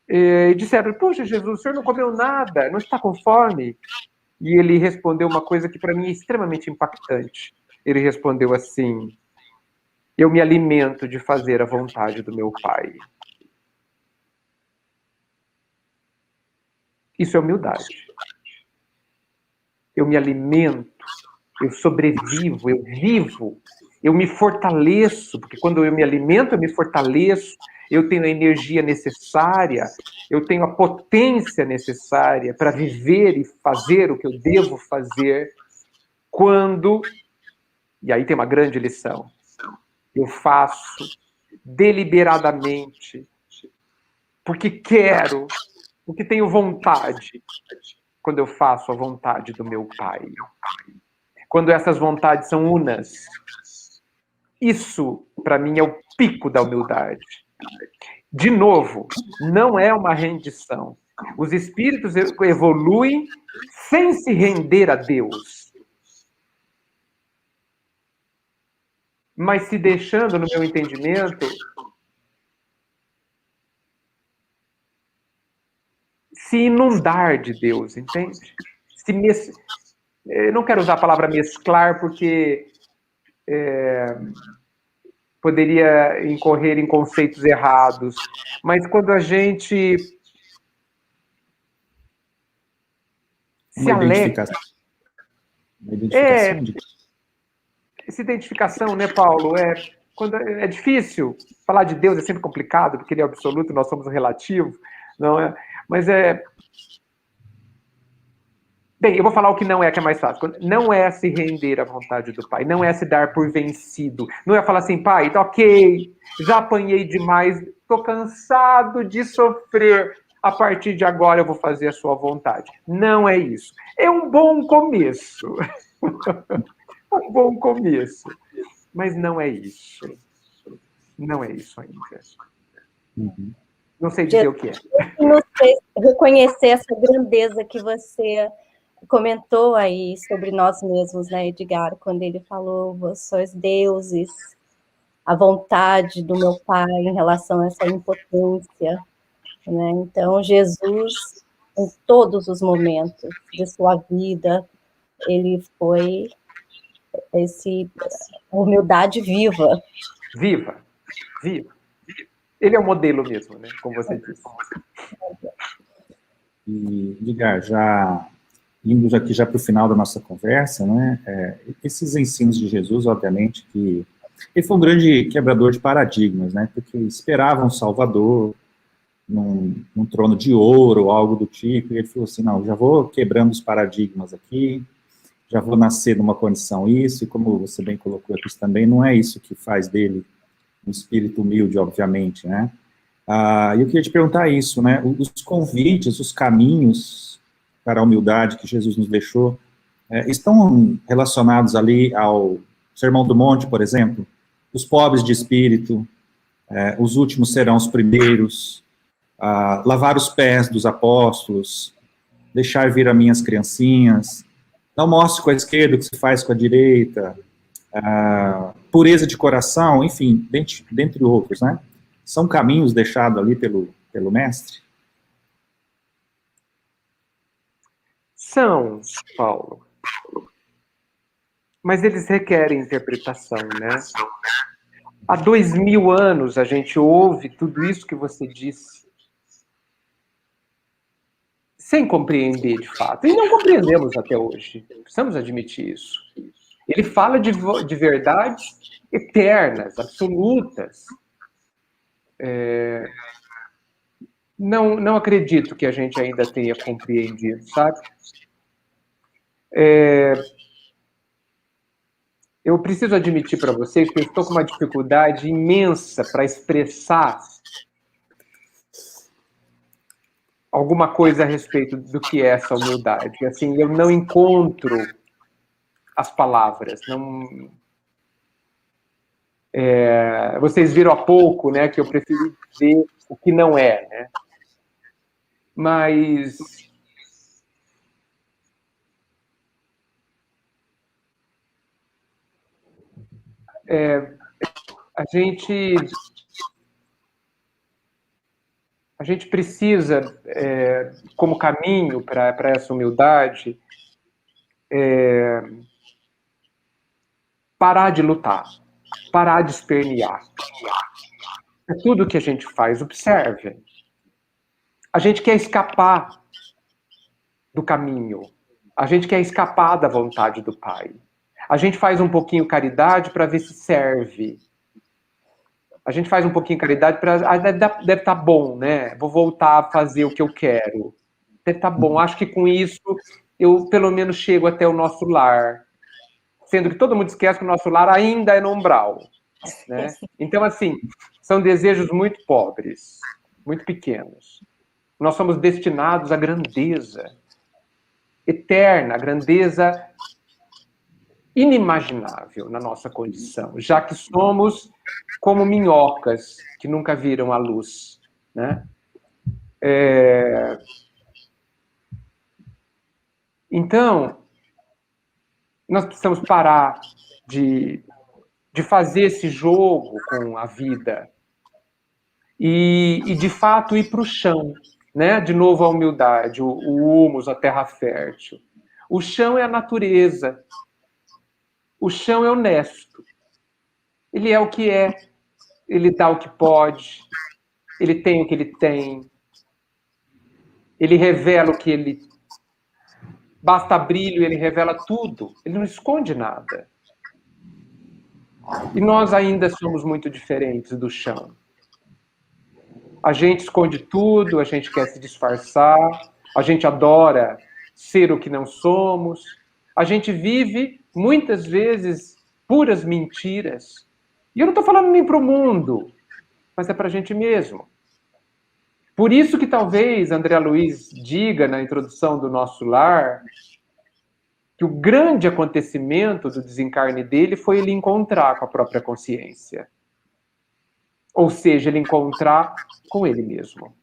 E disseram, poxa, Jesus, o senhor não comeu nada, não está com fome? E ele respondeu uma coisa que para mim é extremamente impactante. Ele respondeu assim, eu me alimento de fazer a vontade do meu Pai. Isso é humildade. Eu me alimento, eu sobrevivo, eu vivo, eu me fortaleço, porque quando eu me alimento, eu me fortaleço, eu tenho a energia necessária, eu tenho a potência necessária para viver e fazer o que eu devo fazer quando, e aí tem uma grande lição, eu faço deliberadamente, porque quero, porque tenho vontade, quando eu faço a vontade do meu Pai. Quando essas vontades são unas, isso, para mim, é o pico da humildade. De novo, não é uma rendição. Os espíritos evoluem sem se render a Deus, mas se deixando, no meu entendimento, se inundar de Deus, entende? Eu não quero usar a palavra mesclar, porque poderia incorrer em conceitos errados, mas quando a gente se alegra. Uma identificação de... Essa identificação, né, Paulo? Quando é difícil falar de Deus, é sempre complicado, porque ele é absoluto, nós somos o relativo, não é? Mas bem, eu vou falar o que não é, que é mais fácil. Não é se render à vontade do Pai, não é se dar por vencido, não é falar assim, Pai, tá ok, já apanhei demais, tô cansado de sofrer, a partir de agora eu vou fazer a sua vontade. Não é isso. É um bom começo. Um bom começo. Mas não é isso. Não é isso ainda. Uhum. Não sei dizer o que é. Não sei reconhecer essa grandeza que você comentou aí sobre nós mesmos, né, Edgar, quando ele falou, vós sois deuses, a vontade do meu Pai em relação a essa impotência, né? Então, Jesus, em todos os momentos de sua vida, ele foi esse humildade viva. Viva. Viva. Ele é o modelo mesmo, né? Como você disse. E, Edgar, já indo aqui já para o final da nossa conversa, né, esses ensinos de Jesus, obviamente, que ele foi um grande quebrador de paradigmas, né, porque esperava um Salvador num trono de ouro, algo do tipo, e ele falou assim, não, já vou quebrando os paradigmas aqui, já vou nascer numa condição isso, e como você bem colocou aqui também, não é isso que faz dele um espírito humilde, obviamente, né. E eu queria te perguntar isso, né, os convites, os caminhos para a humildade que Jesus nos deixou, estão relacionados ali ao Sermão do Monte, por exemplo, os pobres de espírito, os últimos serão os primeiros, lavar os pés dos apóstolos, deixar vir as minhas criancinhas, não mostre com a esquerda o que se faz com a direita, pureza de coração, enfim, dentre outros, né? São caminhos deixados ali pelo mestre? São, Paulo. Mas eles requerem interpretação, né? Há 2000 anos a gente ouve tudo isso que você disse sem compreender de fato. E não compreendemos até hoje. Precisamos admitir isso. Ele fala de verdades eternas, absolutas. Não acredito que a gente ainda tenha compreendido, sabe? Eu preciso admitir para vocês que eu estou com uma dificuldade imensa para expressar alguma coisa a respeito do que é essa humildade. Assim, eu não encontro as palavras. Não. Vocês viram há pouco, né, que eu preferi dizer o que não é, né? Mas a gente A gente precisa, como caminho para essa humildade, parar de lutar, parar de espernear. É tudo que a gente faz, observe. A gente quer escapar do caminho. A gente quer escapar da vontade do Pai. A gente faz um pouquinho caridade para ver se serve. A gente faz um pouquinho caridade para... deve estar bom, né? Vou voltar a fazer o que eu quero. Deve estar bom. Acho que com isso eu, pelo menos, chego até o nosso lar. Sendo que todo mundo esquece que o nosso lar ainda é no umbral. Né? Então, assim, são desejos muito pobres, muito pequenos. Nós somos destinados à grandeza eterna, à grandeza inimaginável na nossa condição, já que somos como minhocas que nunca viram a luz, né? Então, nós precisamos parar de fazer esse jogo com a vida e de fato, ir para o chão, né? De novo, a humildade, o humus, a terra fértil. O chão é a natureza. O chão é honesto. Ele é o que é. Ele dá o que pode. Ele tem o que ele tem. Ele revela o que ele... Basta brilho, ele revela tudo. Ele não esconde nada. E nós ainda somos muito diferentes do chão. A gente esconde tudo, a gente quer se disfarçar, a gente adora ser o que não somos, a gente vive, muitas vezes, puras mentiras. E eu não estou falando nem para o mundo, mas é para a gente mesmo. Por isso que talvez André Luiz diga na introdução do Nosso Lar que o grande acontecimento do desencarne dele foi ele encontrar com a própria consciência. Ou seja, ele encontrar com ele mesmo.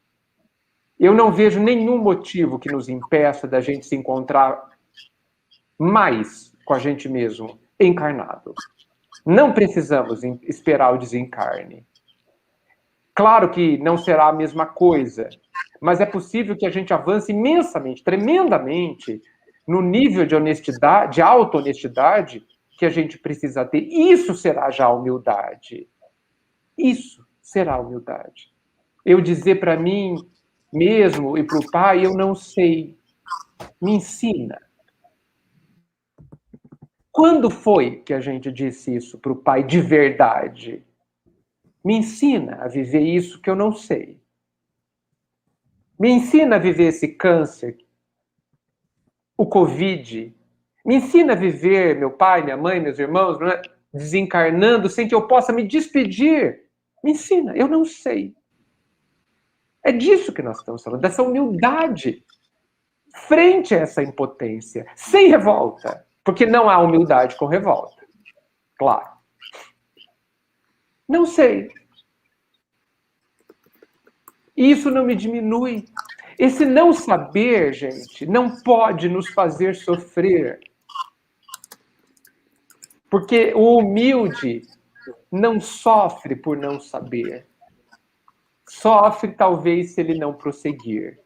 Eu não vejo nenhum motivo que nos impeça da gente se encontrar mais com a gente mesmo, encarnado. Não precisamos esperar o desencarne. Claro que não será a mesma coisa, mas é possível que a gente avance imensamente, tremendamente, no nível de honestidade, de auto-honestidade que a gente precisa ter. Isso será já humildade. Isso será humildade. Eu dizer para mim mesmo e para o Pai, eu não sei. Me ensina. Quando foi que a gente disse isso para o Pai de verdade? Me ensina a viver isso que eu não sei. Me ensina a viver esse câncer, o Covid. Me ensina a viver meu pai, minha mãe, meus irmãos, desencarnando sem que eu possa me despedir. Me ensina, eu não sei. É disso que nós estamos falando, dessa humildade frente a essa impotência, sem revolta, porque não há humildade com revolta. Claro. Não sei. Isso não me diminui. Esse não saber, gente, não pode nos fazer sofrer. Porque o humilde não sofre por não saber. Sofre, talvez, se ele não prosseguir.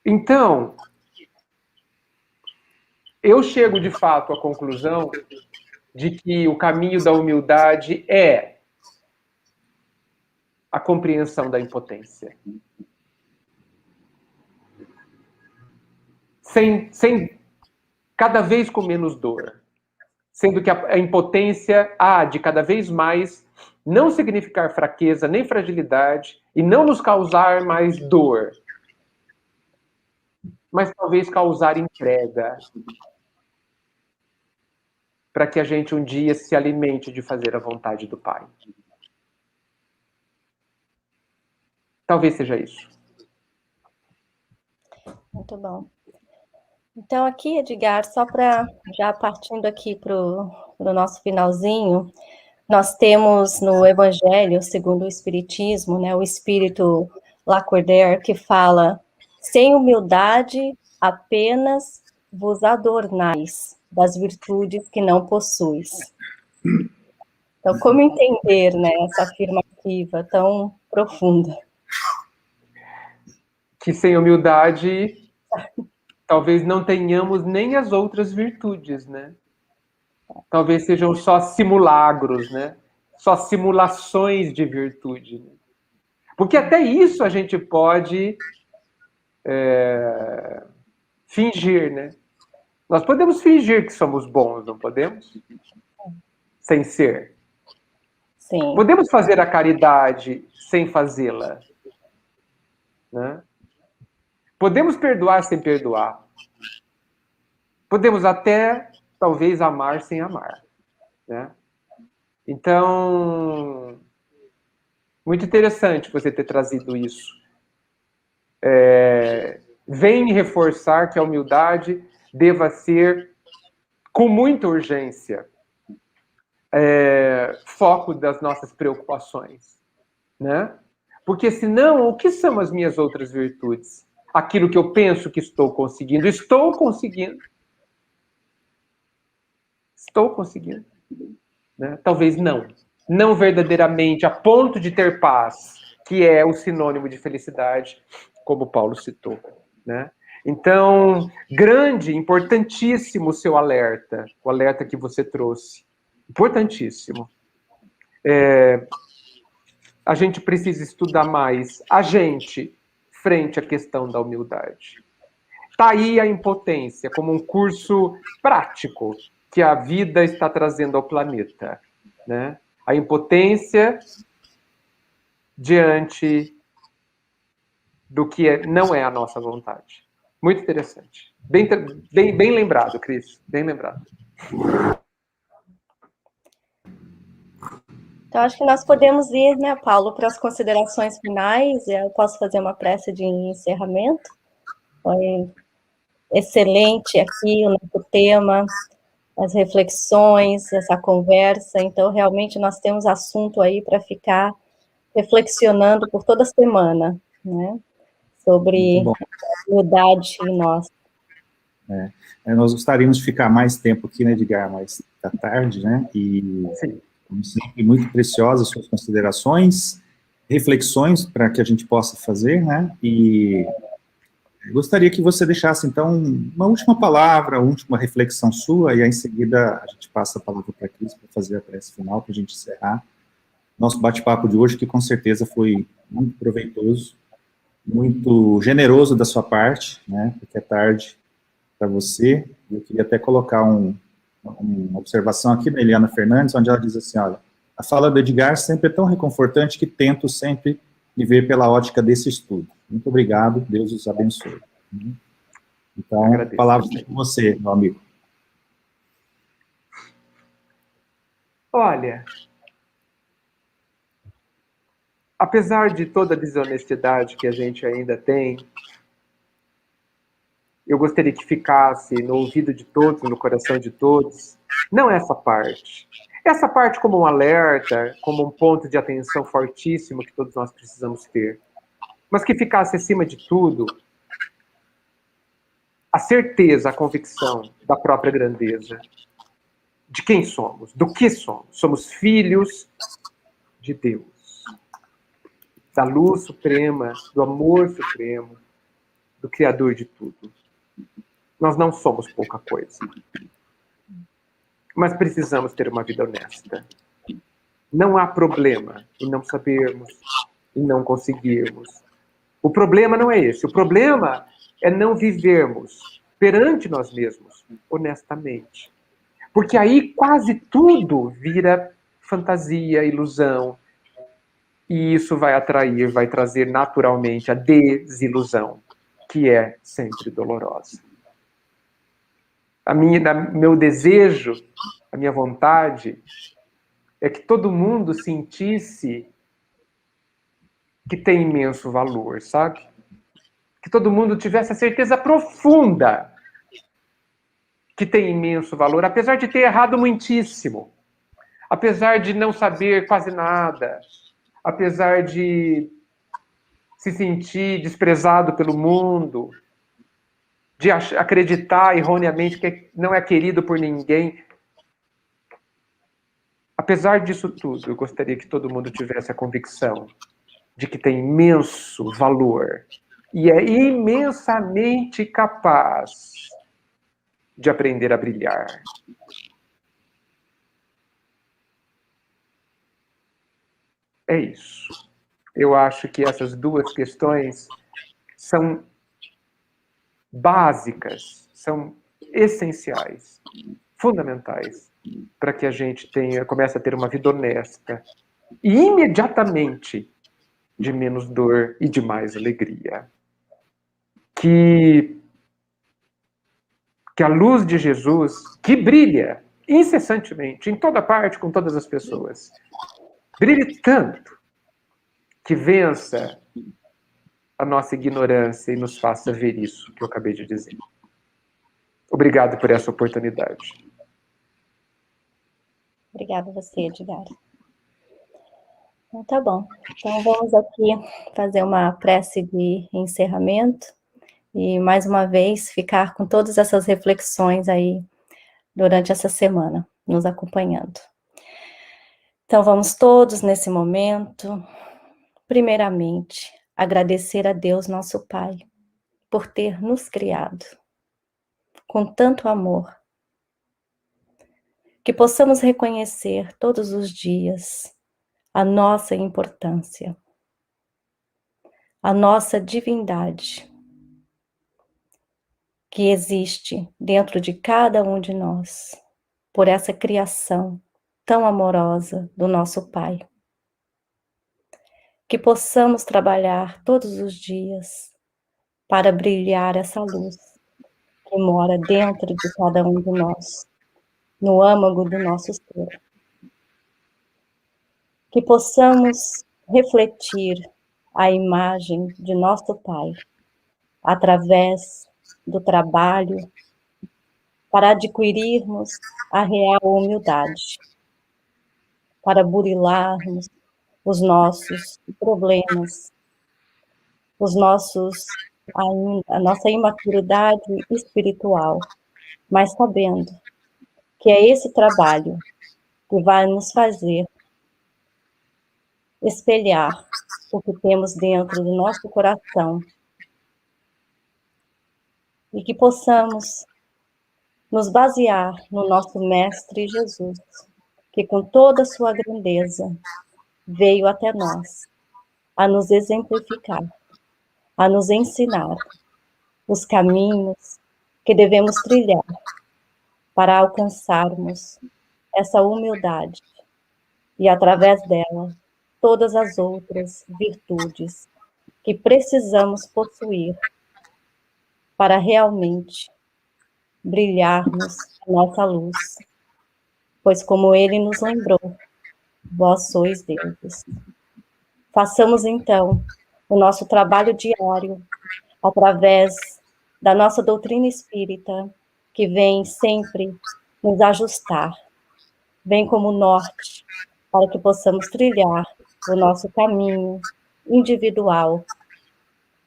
Então, eu chego, de fato, à conclusão de que o caminho da humildade é a compreensão da impotência. Sem cada vez com menos dor. Sendo que a impotência há de cada vez mais não significar fraqueza nem fragilidade e não nos causar mais dor, mas talvez causar entrega, para que a gente um dia se alimente de fazer a vontade do Pai. Talvez seja isso. Muito bom. Então, aqui, Edgar, só para já partindo aqui para o nosso finalzinho, nós temos no Evangelho, segundo o Espiritismo, né, o Espírito Lacordaire, que fala: sem humildade, apenas vos adornais das virtudes que não possuis. Então, como entender, né, essa afirmativa tão profunda? Que sem humildade, talvez não tenhamos nem as outras virtudes, né? Talvez sejam só simulacros, né? Só simulações de virtude. Né? Porque até isso a gente pode fingir, né? Nós podemos fingir que somos bons, não podemos? Sem ser. Sim. Podemos fazer a caridade sem fazê-la. Né? Podemos perdoar sem perdoar. Podemos até, talvez, amar sem amar. Né? Então, muito interessante você ter trazido isso. Vem reforçar que a humildade deva ser, com muita urgência, foco das nossas preocupações. Né? Porque senão, o que são as minhas outras virtudes? Aquilo que eu penso que estou conseguindo. Estou conseguindo. Estou conseguindo. Né? Talvez não. Não verdadeiramente, a ponto de ter paz, que é o sinônimo de felicidade, como Paulo citou. Né? Então, grande, importantíssimo o seu alerta, o alerta que você trouxe. Importantíssimo. A gente precisa estudar mais a gente frente à questão da humildade. Está aí a impotência como um curso prático que a vida está trazendo ao planeta. Né? A impotência diante do que não é a nossa vontade. Muito interessante. Bem lembrado, Cris. Bem lembrado. Então, acho que nós podemos ir, né, Paulo, para as considerações finais. Eu posso fazer uma prece de encerramento. Foi excelente aqui o nosso tema, as reflexões, essa conversa. Então, realmente, nós temos assunto aí para ficar reflexionando por toda semana, né, sobre a humildade em nós. Nós gostaríamos de ficar mais tempo aqui, né, Edgar, mas está tarde, né, e Sim. como sempre, muito preciosas suas considerações, reflexões para que a gente possa fazer, né, e gostaria que você deixasse, então, uma última palavra, uma última reflexão sua, e aí, em seguida, a gente passa a palavra para a Cris para fazer a prece final, para a gente encerrar nosso bate-papo de hoje, que com certeza foi muito proveitoso, muito generoso da sua parte, né, porque é tarde para você. Eu queria até colocar uma observação aqui da Eliana Fernandes, onde ela diz assim, olha, a fala do Edgar sempre é tão reconfortante que tento sempre me ver pela ótica desse estudo. Muito obrigado, Deus os abençoe. Então, palavras com você, meu amigo. Olha, apesar de toda a desonestidade que a gente ainda tem, eu gostaria que ficasse no ouvido de todos, no coração de todos, não essa parte. Essa parte como um alerta, como um ponto de atenção fortíssimo que todos nós precisamos ter. Mas que ficasse acima de tudo a certeza, a convicção da própria grandeza. De quem somos, do que somos. Somos filhos de Deus. Da luz suprema, do amor supremo, do Criador de tudo. Nós não somos pouca coisa. Mas precisamos ter uma vida honesta. Não há problema em não sabermos, em não conseguirmos. O problema não é esse. O problema é não vivermos perante nós mesmos, honestamente. Porque aí quase tudo vira fantasia, ilusão. E isso vai atrair, vai trazer naturalmente a desilusão, que é sempre dolorosa. Meu desejo, a minha vontade, é que todo mundo sentisse que tem imenso valor, sabe? Que todo mundo tivesse a certeza profunda que tem imenso valor, apesar de ter errado muitíssimo, apesar de não saber quase nada, apesar de se sentir desprezado pelo mundo, de acreditar erroneamente que não é querido por ninguém. apesar disso tudo, eu gostaria que todo mundo tivesse a convicção de que tem imenso valor e é imensamente capaz de aprender a brilhar. É isso. Eu acho que essas duas questões são básicas, são essenciais, fundamentais, para que a gente comece a ter uma vida honesta e imediatamente de menos dor e de mais alegria. Que a luz de Jesus, que brilha incessantemente, em toda parte, com todas as pessoas, brilhe tanto que vença a nossa ignorância e nos faça ver isso que eu acabei de dizer. Obrigado por essa oportunidade. Obrigada a você, Edgar. Então, tá bom. Então, vamos aqui fazer uma prece de encerramento e, mais uma vez, ficar com todas essas reflexões aí durante essa semana, nos acompanhando. Então, vamos todos, nesse momento, primeiramente, agradecer a Deus, nosso Pai, por ter nos criado com tanto amor, que possamos reconhecer todos os dias a nossa importância, a nossa divindade, que existe dentro de cada um de nós, por essa criação tão amorosa do nosso Pai. Que possamos trabalhar todos os dias para brilhar essa luz que mora dentro de cada um de nós, no âmago do nosso ser. Que possamos refletir a imagem de nosso Pai através do trabalho para adquirirmos a real humildade, para burilarmos os nossos problemas, a nossa imaturidade espiritual, mas sabendo que é esse trabalho que vai nos fazer espelhar o que temos dentro do nosso coração e que possamos nos basear no nosso Mestre Jesus, que com toda a sua grandeza veio até nós a nos exemplificar, a nos ensinar os caminhos que devemos trilhar para alcançarmos essa humildade e, através dela, todas as outras virtudes que precisamos possuir para realmente brilharmos a nossa luz. Pois, como ele nos lembrou, vós sois deuses. Façamos, então, o nosso trabalho diário através da nossa doutrina espírita, que vem sempre nos ajustar, vem como norte, para que possamos trilhar o nosso caminho individual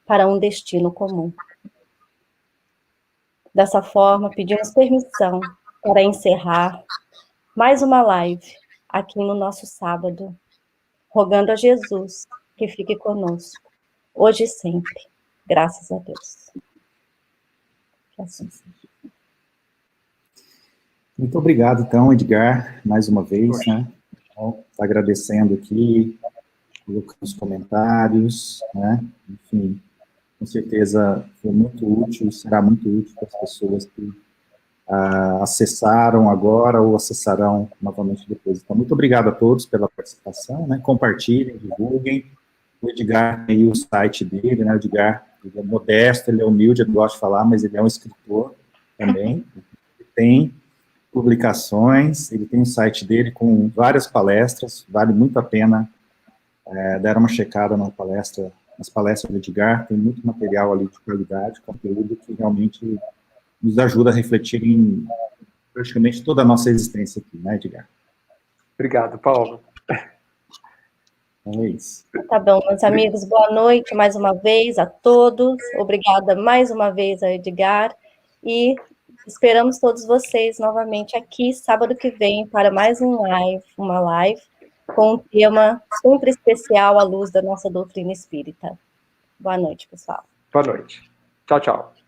para um destino comum. Dessa forma, pedimos permissão para encerrar mais uma live aqui no nosso sábado, rogando a Jesus que fique conosco, hoje e sempre. Graças a Deus. Que assim seja. Muito obrigado, então, Edgar, mais uma vez, né? Então, agradecendo aqui pelos comentários, né? Enfim, com certeza foi muito útil, será muito útil para as pessoas que acessaram agora ou acessarão novamente depois. Então, muito obrigado a todos pela participação, né? Compartilhem, divulguem. O Edgar tem o site dele, né? O Edgar, ele é modesto, ele é humilde, eu gosto de falar, mas ele é um escritor também. Ele tem publicações, ele tem um site dele com várias palestras, vale muito a pena dar uma checada nas palestras do Edgar, tem muito material ali de qualidade, conteúdo que realmente nos ajuda a refletir em praticamente toda a nossa existência aqui, né, Edgar? Obrigado, Paulo. Então é isso. Tá bom, meus amigos, boa noite mais uma vez a todos. Obrigada mais uma vez a Edgar. E esperamos todos vocês novamente aqui, sábado que vem, para mais uma live, com um tema sempre especial à luz da nossa doutrina espírita. Boa noite, pessoal. Boa noite. Tchau, tchau.